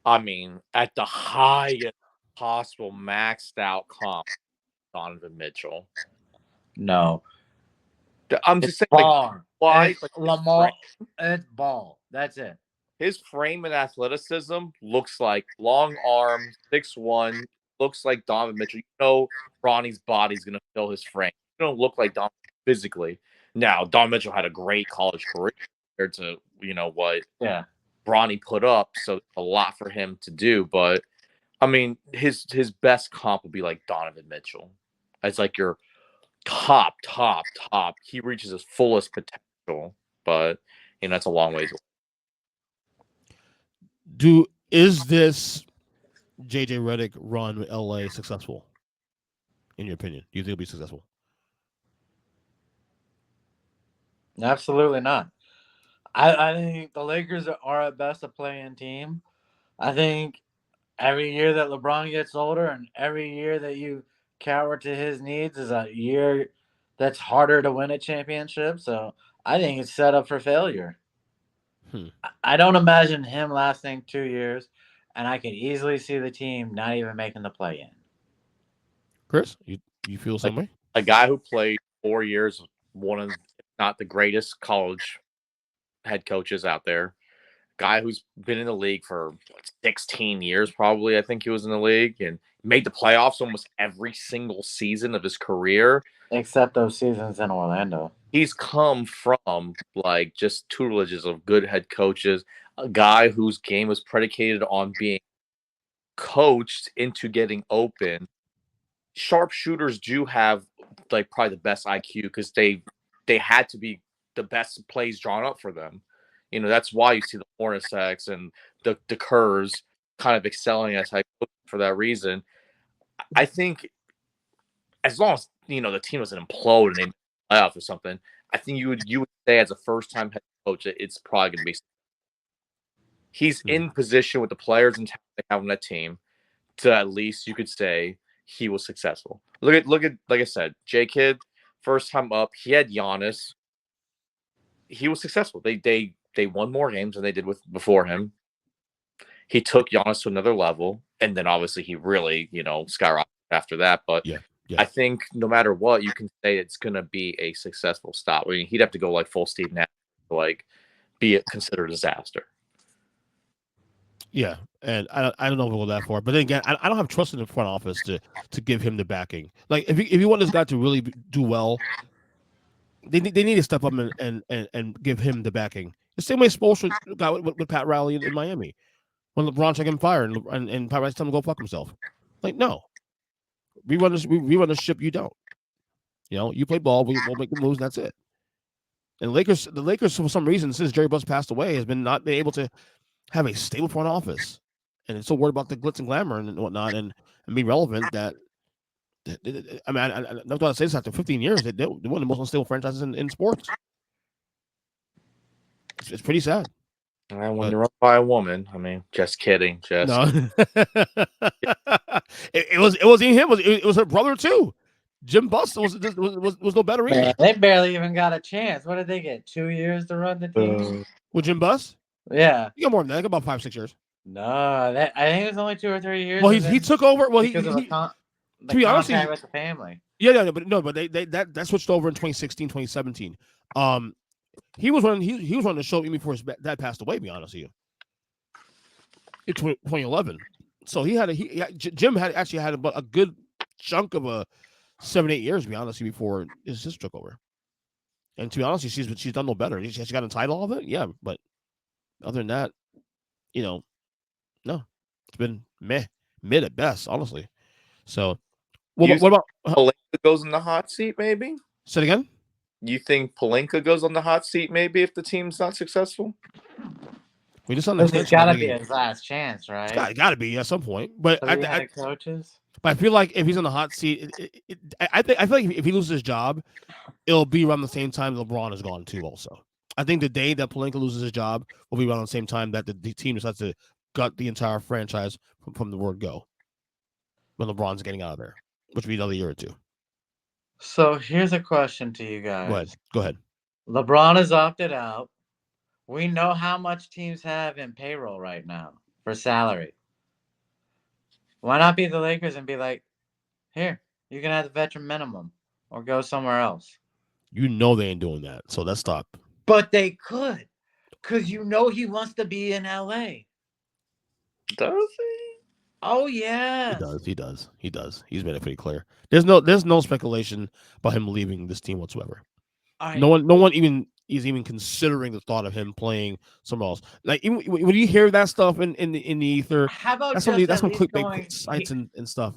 I mean, at the highest possible maxed out comp, Donovan Mitchell. No. I'm just saying, ball. Why? It's Lamar. It's ball. That's it. His frame and athleticism looks like long arm, 6'1", looks like Donovan Mitchell. You know Bronny's body's going to fill his frame. You don't look like Donovan physically. Now, Donovan Mitchell had a great college career compared to, what Bronny put up, so a lot for him to do. But, I mean, his best comp would be like Donovan Mitchell. It's like your top. He reaches his fullest potential, but, that's a long ways away. Is this JJ Redick run with LA successful? In your opinion, do you think it'll be successful? Absolutely not. I think the Lakers are at best a play-in team. I think every year that LeBron gets older and every year that you cower to his needs is a year that's harder to win a championship. So I think it's set up for failure. I don't imagine him lasting 2 years, and I could easily see the team not even making the play-in. Kris, you feel the same way? A guy who played 4 years, one of, if not the greatest college head coaches out there. Guy who's been in the league for 16 years, probably. I think he was in the league and made the playoffs almost every single season of his career. Except those seasons in Orlando. He's come from like just tutelages of good head coaches, a guy whose game was predicated on being coached into getting open. Sharpshooters do have like probably the best IQ because they had to be the best plays drawn up for them. That's why you see the Hornaceks and the Kerrs kind of excelling as head coach for that reason. I think as long as the team doesn't implode and they playoff or something, I think you would say as a first time head coach it's probably going to be. He's in position with the players and talent they have on that team to at least you could say he was successful. Look at like I said, J-Kid, first time up, he had Giannis. He was successful. They won more games than they did with before him. He took Giannis to another level, and then obviously he really, skyrocketed after that. But yeah. I think no matter what, you can say it's going to be a successful stop. I mean, he'd have to go like full Steve Nash to like be considered a disaster. Yeah, and I don't know if we'll go that far, but then again, I don't have trust in the front office to give him the backing. Like if you want this guy to really do well, they need to step up and give him the backing. The same way Spoelstra got with Pat Riley in Miami when LeBron took him fired and Pat Riley told him to go fuck himself. Like no, we run the ship. You don't. You play ball. We'll make the moves. And that's it. And the Lakers for some reason since Jerry Buss passed away has not been able to have a stable front office, and it's so worried about the glitz and glamour and whatnot, and be relevant that. I mean, I don't want to say this after 15 years. They're one of the most unstable franchises in sports. It's pretty sad. I want to run by a woman. I mean, just kidding. Just no. it wasn't him. It was her brother too. Jim Buss was no better either. Man, they barely even got a chance. What did they get? 2 years to run the team? With Jim Buss? Yeah. You got more than that. I got about 5-6 years. No, I think it was only 2 or 3 years. Well, he took over. Well, because of the to be honest, with the family. Yeah, but that switched over in 2016, 2017. He was running the show even before his dad passed away. To be honest with you, in 2011. So Jim had a good chunk of a 7-8 years. To be honest with you, before his sister took over. And to be honest, she's done no better. She got a title of it, yeah. But other than that, no, it's been mid at best, honestly. So, what about Pelinka goes in the hot seat? Maybe. Say it again. You think Pelinka goes on the hot seat? Maybe if the team's not successful. We just It's got to be his last chance, right? It's got to be at some point. But coaches. But I feel like if he's on the hot seat, I feel like if he loses his job, it'll be around the same time LeBron is gone too. Also, I think the day that Pelinka loses his job will be around the same time that the team decides to gut the entire franchise from the word go. When LeBron's getting out of there, which will be another year or two. So here's a question to you guys. Go ahead. LeBron is opted out. We know how much teams have in payroll right now for salary. Why not be the Lakers and be like, here, you can have the veteran minimum or go somewhere else? You know they ain't doing that, so let's stop. But they could, because he wants to be in LA. Does he? Oh, yeah. He does. He's made it pretty clear. There's no speculation about him leaving this team whatsoever. No one is even considering the thought of him playing somewhere else. Like even when you hear that stuff in the ether, how about that's some clickbait sites and stuff.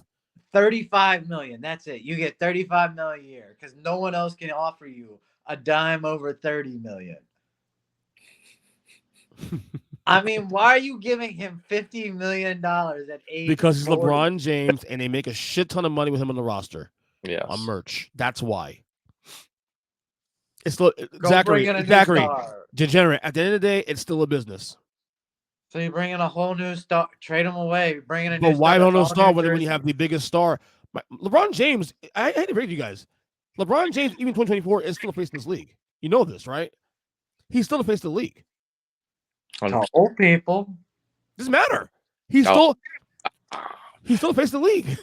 $35 million. That's it. You get $35 million a year because no one else can offer you a dime over $30 million. I mean, why are you giving him $50 million at age? Because he's 40? LeBron James, and they make a shit ton of money with him on the roster. Yeah, on merch. That's why. It's still Zachary. Degenerate. At the end of the day, it's still a business. So you bring in a whole new star, trade him away, bring in a new star. But why don't star when you have the biggest star? LeBron James, I hate to break you guys. LeBron James, even 2024, is still a face in this league. You know this, right? He's still a face of the league. To old people. Doesn't matter. He's still a face of the league.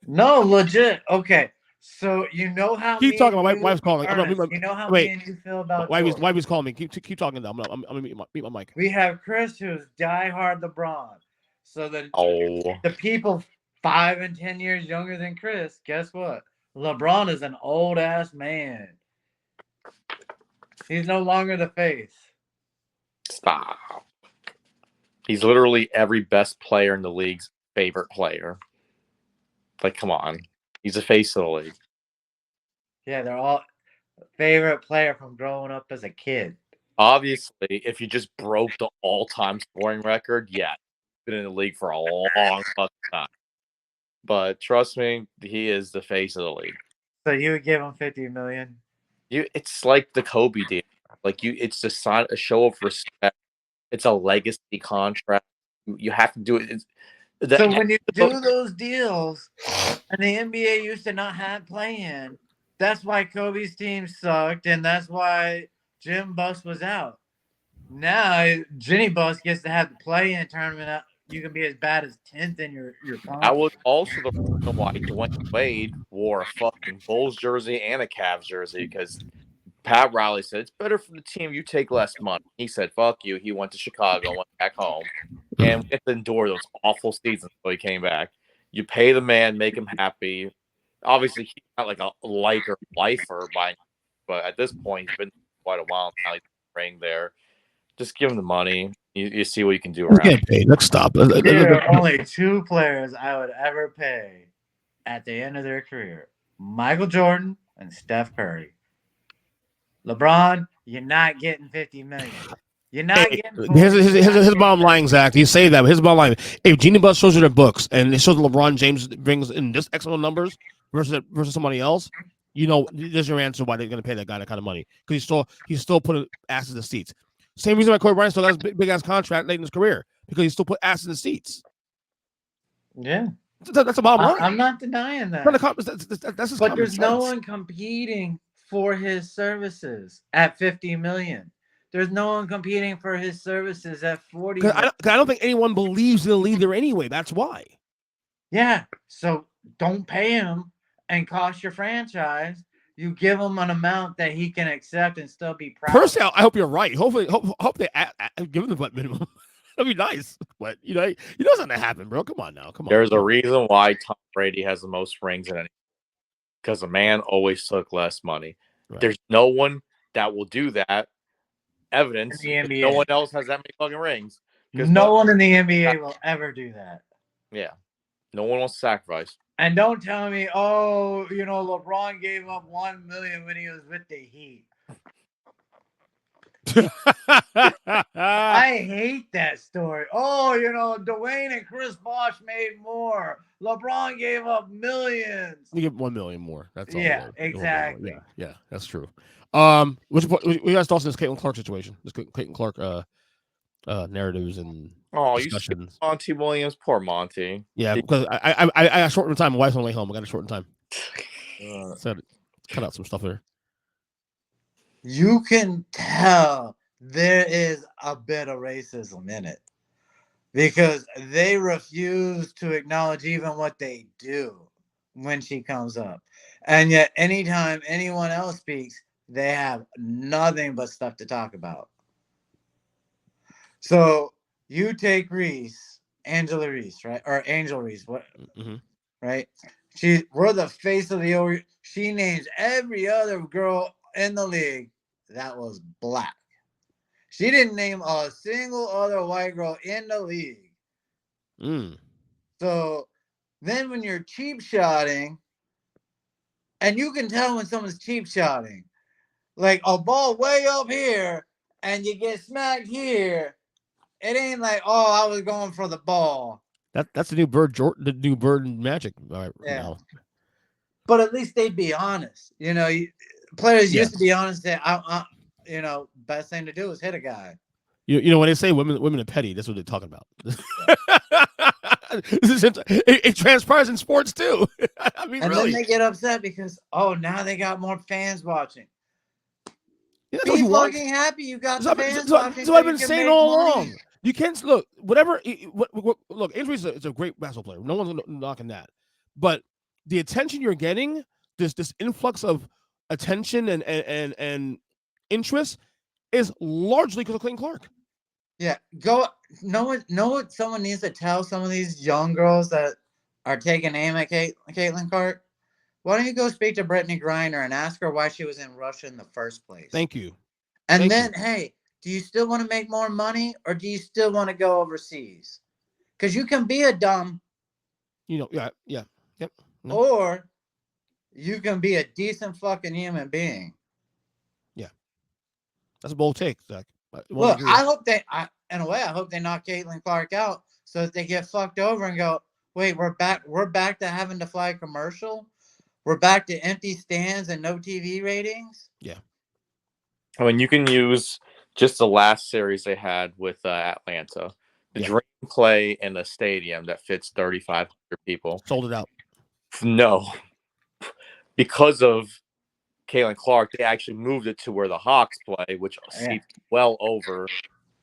No, legit. Okay. So you know how keep talking. My wife's calling. You know how me and you feel about wife's calling me. Keep talking. I'm gonna mute my mic. We have Kris, who's diehard LeBron. So the people 5 and 10 years younger than Kris, guess what? LeBron is an old ass man. He's no longer the face. Stop. He's literally every best player in the league's favorite player. Like, come on. He's a face of the league. Yeah, they're all favorite player from growing up as a kid. Obviously, if you just broke the all-time scoring record, yeah, been in the league for a long fucking time. But trust me, he is the face of the league. So you would give him $50 million? It's like the Kobe deal. Like it's a show of respect. It's a legacy contract. You have to do it. So when you do those deals, and the NBA used to not have play-in, that's why Kobe's team sucked, and that's why Jim Buss was out. Now Jenny Buss gets to have the play-in tournament. You can be as bad as 10th in your conference. I was also the reason why Dwayne Wade wore a fucking Bulls jersey and a Cavs jersey because Pat Riley said it's better for the team you take less money. He said, "Fuck you." He went to Chicago, went back home, and we had to endure those awful seasons until he came back. You pay the man, make him happy. Obviously, he's not like a lifer, but at this point, he's been quite a while now. He's playing there. Just give him the money. You see what you can do around. Okay, let's stop. There are only 2 players I would ever pay at the end of their career: Michael Jordan and Steph Curry. LeBron, you're not getting $50 million. You're not getting. His bottom line, Zach. You say that, but his bottom line: if Genie Bus shows you their books and it shows LeBron James brings in this excellent numbers versus somebody else, you know, there's your answer why they're going to pay that guy that kind of money because he's still putting asses in the seats. Same reason why Kobe Bryant still got his big ass contract late in his career, because he still put ass in the seats. Yeah. That's the bottom line. I'm not denying that. That's just but common there's sense. no one competing for his services at 50 million. There's no one competing for his services at 40 million. I don't think anyone believes in the league there anyway. That's why. Yeah. So don't pay him and cost your franchise. You give him an amount that he can accept and still be proud. Personally, I hope you're right. Hopefully, hope they give him the butt minimum. That'd be nice. But you know it's not gonna happen, bro. Come on now. Come on. There's a reason why Tom Brady has the most rings in any, because a man always took less money. Right. There's no one that will do that. Evidence. In the NBA. No one else has that many fucking rings. No one in the NBA will ever do that. Yeah. No one wants to sacrifice. And don't tell me, LeBron gave up $1 million when he was with the Heat. I hate that story. Dwayne and Chris Bosh made more. LeBron gave up millions. You give $1 million more. That's all. Yeah, exactly. Yeah, that's true. We guys tossing this Caitlin Clark situation. This Caitlin Clark narratives and discussions. You Monty Williams, poor Monty. Yeah, because I shortened time. My wife's on the way home. I got to shorten time. So cut out some stuff there. You can tell there is a bit of racism in it, because they refuse to acknowledge even what they do when she comes up. And yet anytime anyone else speaks, they have nothing but stuff to talk about. So you take Angela Reese, right? Or Angel Reese, what? Mm-hmm. Right? We're the face of the. She names every other girl in the league that was black. She didn't name a single other white girl in the league. So then when you're cheap shotting, and you can tell when someone's cheap shotting, like a ball way up here and you get smacked here, it ain't like, I was going for the ball. That's the new Bird Magic right now. But at least they'd be honest. Players used to be honest that best thing to do is hit a guy. When they say women are petty, that's what they're talking about. It transpires in sports too. I mean, and really. Then they get upset because now they got more fans watching. Yeah, be fucking happy you got fans watching. That's what I've been saying all along. You can't look Andrew's is a great basketball player. No one's knocking that, but the attention you're getting, this influx of attention and interest, is largely because of Clayton Clark. Yeah, know what someone needs to tell some of these young girls that are taking aim at Caitlin Clark? Why don't you go speak to Brittany Griner and ask her why she was in Russia in the first place? Thank you. And hey, do you still want to make more money, or do you still want to go overseas? Because you can be a dumb. Yep. No. Or you can be a decent fucking human being. Yeah. That's a bold take, Zach. Look, I hope I hope they knock Caitlin Clark out so that they get fucked over and go, wait, we're back to having to fly commercial? We're back to empty stands and no TV ratings? Yeah. I mean, you can use just the last series they had with Atlanta. The Dream play in a stadium that fits 3,500 people. Sold it out. No. Because of Caitlin Clark, they actually moved it to where the Hawks play, which seats well over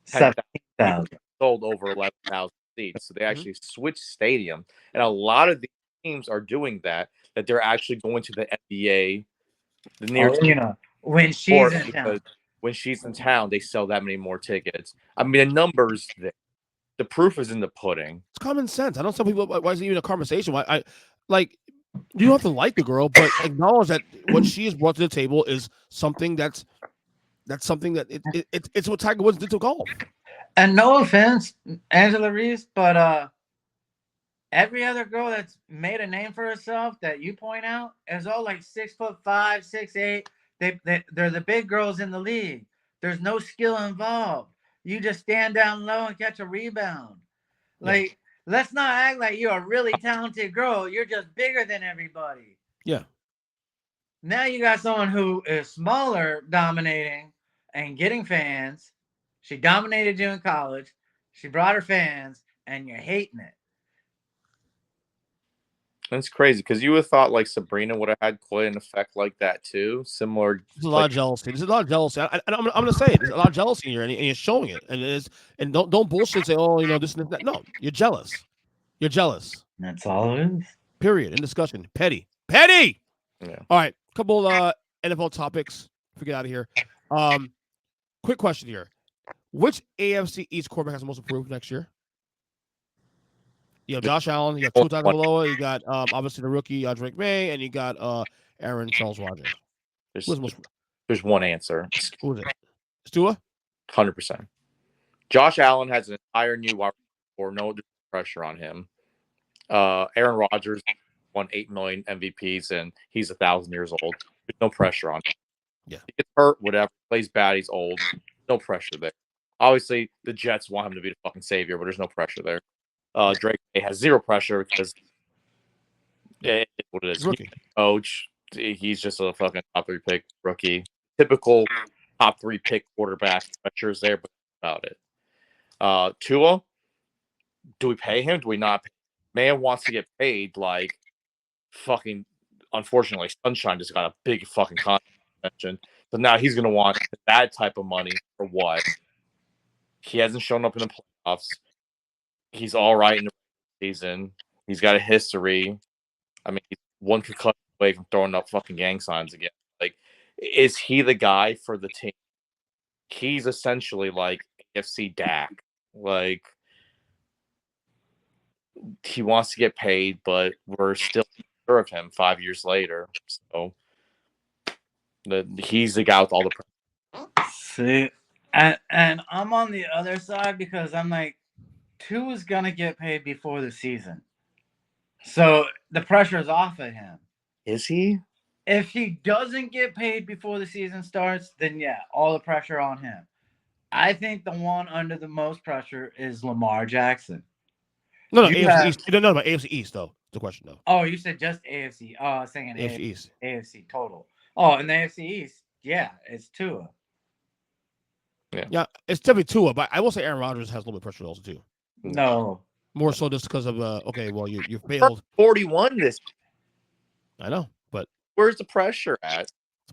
10,000. Sold over 11,000 seats. So they actually switched stadium. And a lot of these teams are doing that they're actually going to the NBA. When she's in town. When she's in town, they sell that many more tickets. I mean, the numbers, the proof is in the pudding. It's common sense. I don't tell people why is it even a conversation. Why you don't have to like the girl, but acknowledge that what she has brought to the table is something that's something that it's what Tiger Woods did to golf. And no offense, Angela Reese, but every other girl that's made a name for herself that you point out is all like 6'5", 6'8". They're the big girls in the league. There's no skill involved. You just stand down low and catch a rebound. Let's not act like you're a really talented girl. You're just bigger than everybody. Yeah. Now you got someone who is smaller, dominating, and getting fans. She dominated you in college. She brought her fans, and you're hating it. That's crazy because you would have thought like Sabrina would have had quite an effect like that too. Similar. There's a lot of jealousy. There's a lot of jealousy. I'm going to say it. There's a lot of jealousy here, and you're showing it. And don't bullshit. Say, oh, this and that. No, you're jealous. You're jealous. That's all it is. Period. In discussion. Petty. Yeah. All right. Couple NFL topics. Get out of here. Quick question here. Which AFC East quarterback has the most improved next year? You have Josh Allen, you got Tua Tagovailoa, you got obviously the rookie Drake May, and you got Aaron Charles Rogers. There's one answer. Who is it? It's Tua? 100%. Josh Allen has an entire new wide receiver, no pressure on him. Aaron Rodgers won 8 million MVPs, and he's 1,000 years old. There's no pressure on him. Yeah. He gets hurt, whatever. Plays bad, he's old. No pressure there. Obviously, the Jets want him to be the fucking savior, but there's no pressure there. Drake May has zero pressure because it's what it is. Rookie. Coach. He's just a fucking top 3 pick rookie. Typical top 3 pick quarterback. Pressure's there, but about it. Tua, do we pay him? Do we not pay him? Man wants to get paid like fucking, unfortunately, Sunshine just got a big fucking contract extension. So now he's going to want that type of money for what? He hasn't shown up in the playoffs. He's all right in the season. He's got a history. I mean, he's one concussion away from throwing up fucking gang signs again. Like, is he the guy for the team? He's essentially like AFC Dak. Like, he wants to get paid, but we're still sure of him 5 years later. So, he's the guy with all the pressure. See, and I'm on the other side because I'm like, Tua's gonna get paid before the season, so the pressure is off of him. Is he? If he doesn't get paid before the season starts, then yeah, all the pressure on him. I think the one under the most pressure is Lamar Jackson. No, AFC East. You don't know about AFC East though. The question though. Oh, you said just AFC. Oh, I was saying AFC East. AFC total. Oh, in the AFC East, yeah, it's Tua. Yeah, it's definitely Tua, but I will say Aaron Rodgers has a little bit of pressure also too. No, more so just because of you failed 41 this. I know, but where's the pressure at? It's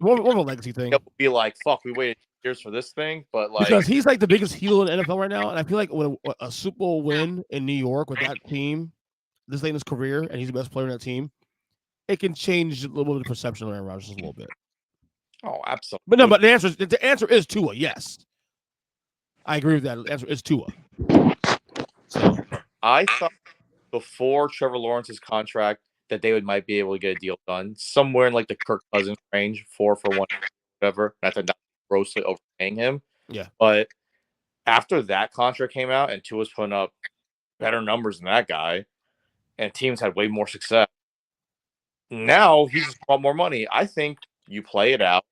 more of a legacy thing. It would be like, fuck, we waited years for this thing, but like because he's like the biggest heel in the NFL right now, and I feel like with a Super Bowl win in New York with that team this late in his career, and he's the best player in that team, it can change a little bit of the perception of Aaron Rodgers a little bit. Oh, absolutely. But no, but the answer is Tua. Yes, I agree with that. The answer is Tua. So I thought before Trevor Lawrence's contract that they might be able to get a deal done somewhere in like the Kirk Cousins range, 4 for 1, whatever. I thought that was grossly overpaying him. Yeah. But after that contract came out and Tua's putting up better numbers than that guy, and teams had way more success. Now he's just want more money. I think you play it out.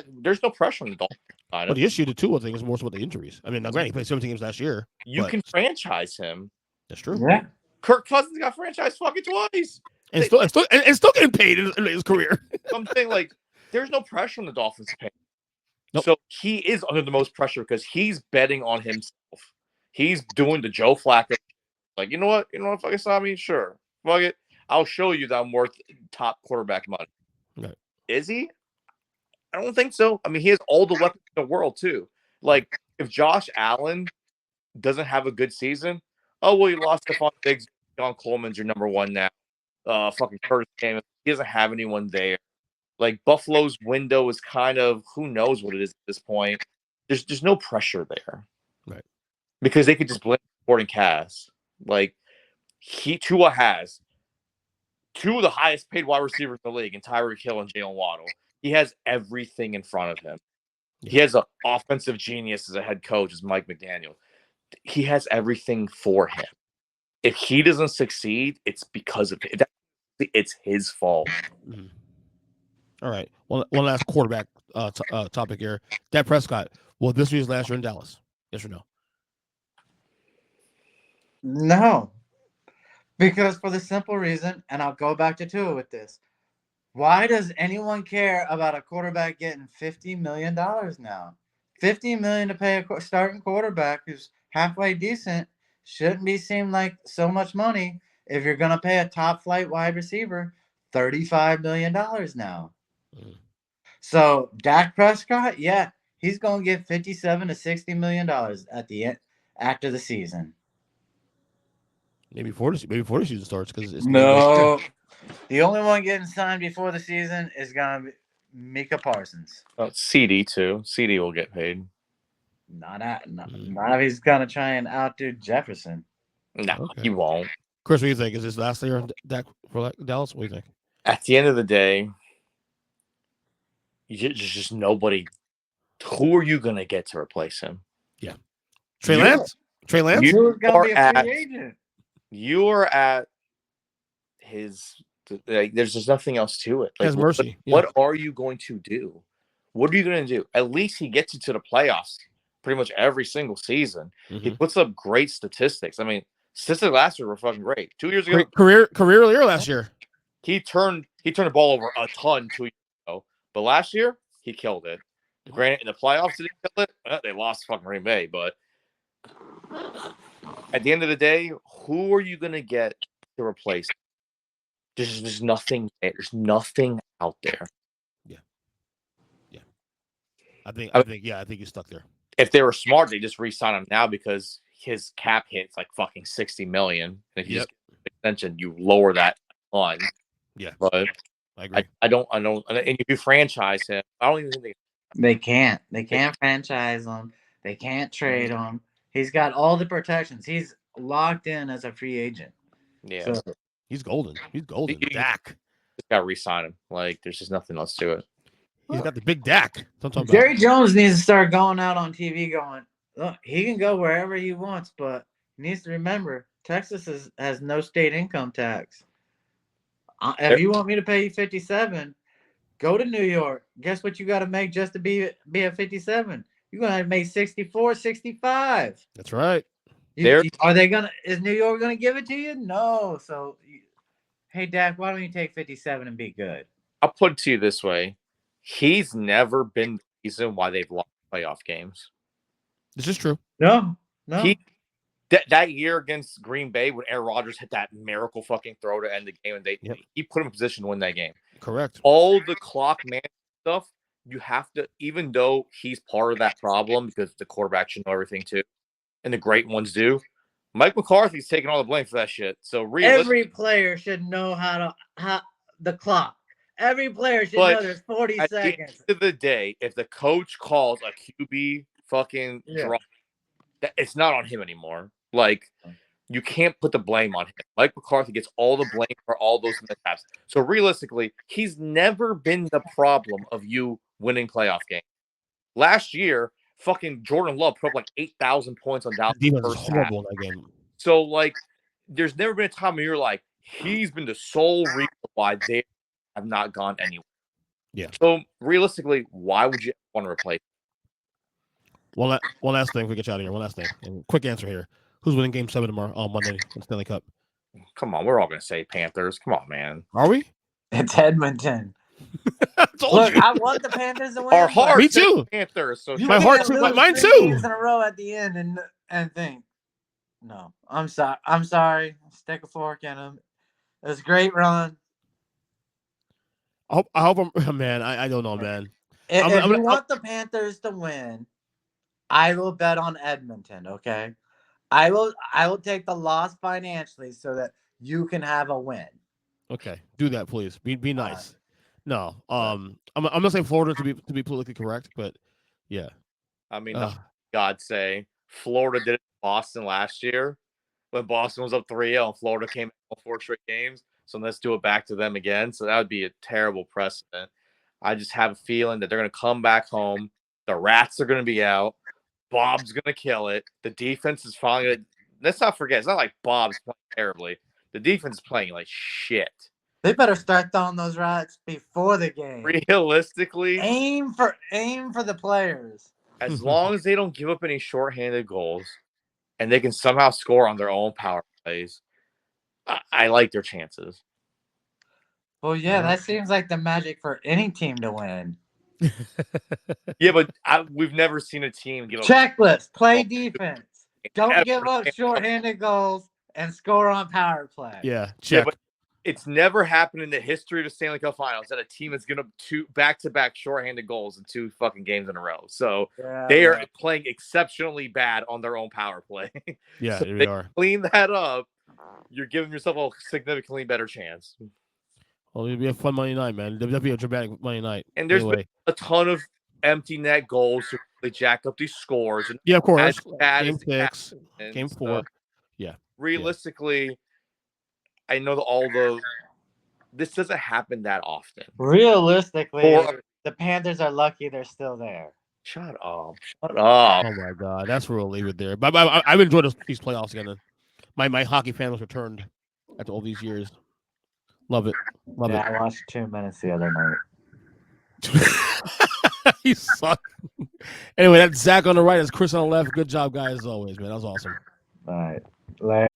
There's no pressure on the Dolphins. But the issue, the Tua thing, is more so with the injuries. I mean, now granted, he played 17 games last year. You can franchise him. That's true. Yeah. Kirk Cousins got franchised fucking twice. And still getting paid in his career. I'm saying, like, there's no pressure on the Dolphins to pay. Nope. So he is under the most pressure because he's betting on himself. He's doing the Joe Flacco. Like, you know what? Fucking saw me? Sure. Fuck it. I'll show you that I'm worth top quarterback money. Right. Is he? I don't think so. I mean, he has all the weapons in the world, too. Like, if Josh Allen doesn't have a good season, oh, well, you lost Stephon Diggs. John Coleman's your number one now. Fucking Curtis Samuel. He doesn't have anyone there. Like, Buffalo's window is kind of, who knows what it is at this point. There's no pressure there. Right. Because they could just blame supporting cast. Like, Tua has 2 of the highest paid wide receivers in the league in Tyreek Hill and Jalen Waddle. He has everything in front of him. He has an offensive genius as a head coach, as Mike McDaniel. He has everything for him. If he doesn't succeed, it's because of it. It's his fault. Mm-hmm. All right. One last quarterback topic here. Dak Prescott. Will this be his last year in Dallas? Yes or no? No. Because for the simple reason, and I'll go back to Tua with this. Why does anyone care about a quarterback getting $50 million now? $50 million to pay a starting quarterback who's halfway decent shouldn't be seem like so much money if you're gonna pay a top flight wide receiver $35 million now. So Dak Prescott, yeah, he's gonna get $57 to $60 million at the end after the season. Maybe before the season starts because it's No, the only one getting signed before the season is gonna be Micah Parsons. CD too. CD will get paid. Not if he's gonna try and outdo Jefferson. No, he won't. Kris, what do you think? Is this last year on Dak for Dallas? What do you think? At the end of the day, there's just nobody. Who are you gonna get to replace him? Yeah, Trey Lance. Trey Lance. Who's gonna be a free agent? You are at his. There's just nothing else to it. Has mercy. What are you going to do? What are you going to do? At least he gets you to the playoffs pretty much every single season. He puts up great statistics. I mean, statistics last year were fucking great. 2 years ago, career year last year. He turned the ball over a ton 2 years ago, but last year he killed it. Granted, in the playoffs, did he kill it? They lost fucking Green Bay, but at the end of the day, who are you going to get to replace him? There's nothing. There's nothing out there. Yeah. I think he's stuck there. If they were smart, they just re-sign him now because his cap hits like fucking $60 million. And if you just get an extension, you lower that on. Yeah, but I agree. I don't. And if you franchise him, I don't even think they can't. They can't franchise him. They can't trade him. He's got all the protections. He's locked in as a free agent. Yeah. So, he's golden. He's golden. Dak. Just got to re-sign him. Like, there's just nothing else to it. He's got the big Dak. Jerry Jones needs to start going out on TV going, look, he can go wherever he wants, but he needs to remember, Texas has no state income tax. If you want me to pay you 57, go to New York. Guess what you got to make just to be at 57? You're going to have to make 64, 65. That's right. Is New York going to give it to you? No. So, hey, Dak, why don't you take 57 and be good? I'll put it to you this way. He's never been the reason why they've lost playoff games. This is true. No. That year against Green Bay when Aaron Rodgers hit that miracle fucking throw to end the game, and he put him in position to win that game. Correct. All the clock man stuff, you have to, even though he's part of that problem because the quarterback should know everything too, and the great ones do. Mike McCarthy's taking all the blame for that shit. So every player should know how the clock. Every player should know there's 40 seconds. At the end of the day, if the coach calls a QB fucking drop, it's not on him anymore. Like, you can't put the blame on him. Mike McCarthy gets all the blame for all those mishaps. So realistically, he's never been the problem of you winning playoff games. Last year, fucking Jordan Love put up like 8,000 points on Dallas. He was horrible in that game. So, like, there's never been a time where you're like, he's been the sole reason why they have not gone anywhere. Yeah. So realistically, why would you want to replace him? One last thing, we get you out of here. One last thing. And quick answer here. Who's winning Game 7 tomorrow on Monday in the Stanley Cup? Come on, we're all going to say Panthers. Come on, man. Are we? It's Edmonton. Look, I want the Panthers to win. Our heart, me too. Panthers. So my heart, mine too. In a row at the end and think, no, I'm sorry. I'm sorry. Stick a fork in them. It was a great run. I hope I'm, man. I don't know, man. If you want the Panthers to win, I will bet on Edmonton. Okay, I will take the loss financially so that you can have a win. Okay, do that, please. Be nice. No, I'm gonna say Florida to be politically correct, but yeah. I mean, God say Florida did it to Boston last year when Boston was up 3-0 and Florida came in 4 straight games. So let's do it back to them again. So that would be a terrible precedent. I just have a feeling that they're going to come back home. The Rats are going to be out. Bob's going to kill it. The defense is finally going to – let's not forget, it's not like Bob's playing terribly. The defense is playing like shit. They better start throwing those Rats before the game. Realistically. Aim for the players. As long as they don't give up any shorthanded goals and they can somehow score on their own power plays, I like their chances. Well, yeah, that seems like the magic for any team to win. Yeah, but we've never seen a team give up. Checklist: play defense. Don't give up shorthanded goals and score on power play. Yeah, Yeah, check. but it's never happened in the history of the Stanley Cup Finals that a team is going to 2 back-to-back shorthanded goals in 2 fucking games in a row. So they are playing exceptionally bad on their own power play. Yeah, so they are. Clean that up. You're giving yourself a significantly better chance. Well, it'll be a fun Monday night, man. It'll be a dramatic Monday night. And there's been a ton of empty net goals to really jack up these scores. And yeah, of course. Game 6, Game 4. Yeah. Realistically, I know that this doesn't happen that often. Realistically, the Panthers are lucky they're still there. Shut up. Oh my God, that's where we'll leave it there. But I've enjoyed these playoffs again. My hockey fan was returned after all these years. Love it. Love it. I watched 2 minutes the other night. You suck. Anyway, that's Zack on the right. That's Kris on the left. Good job, guys, as always, man. That was awesome. All right. Later.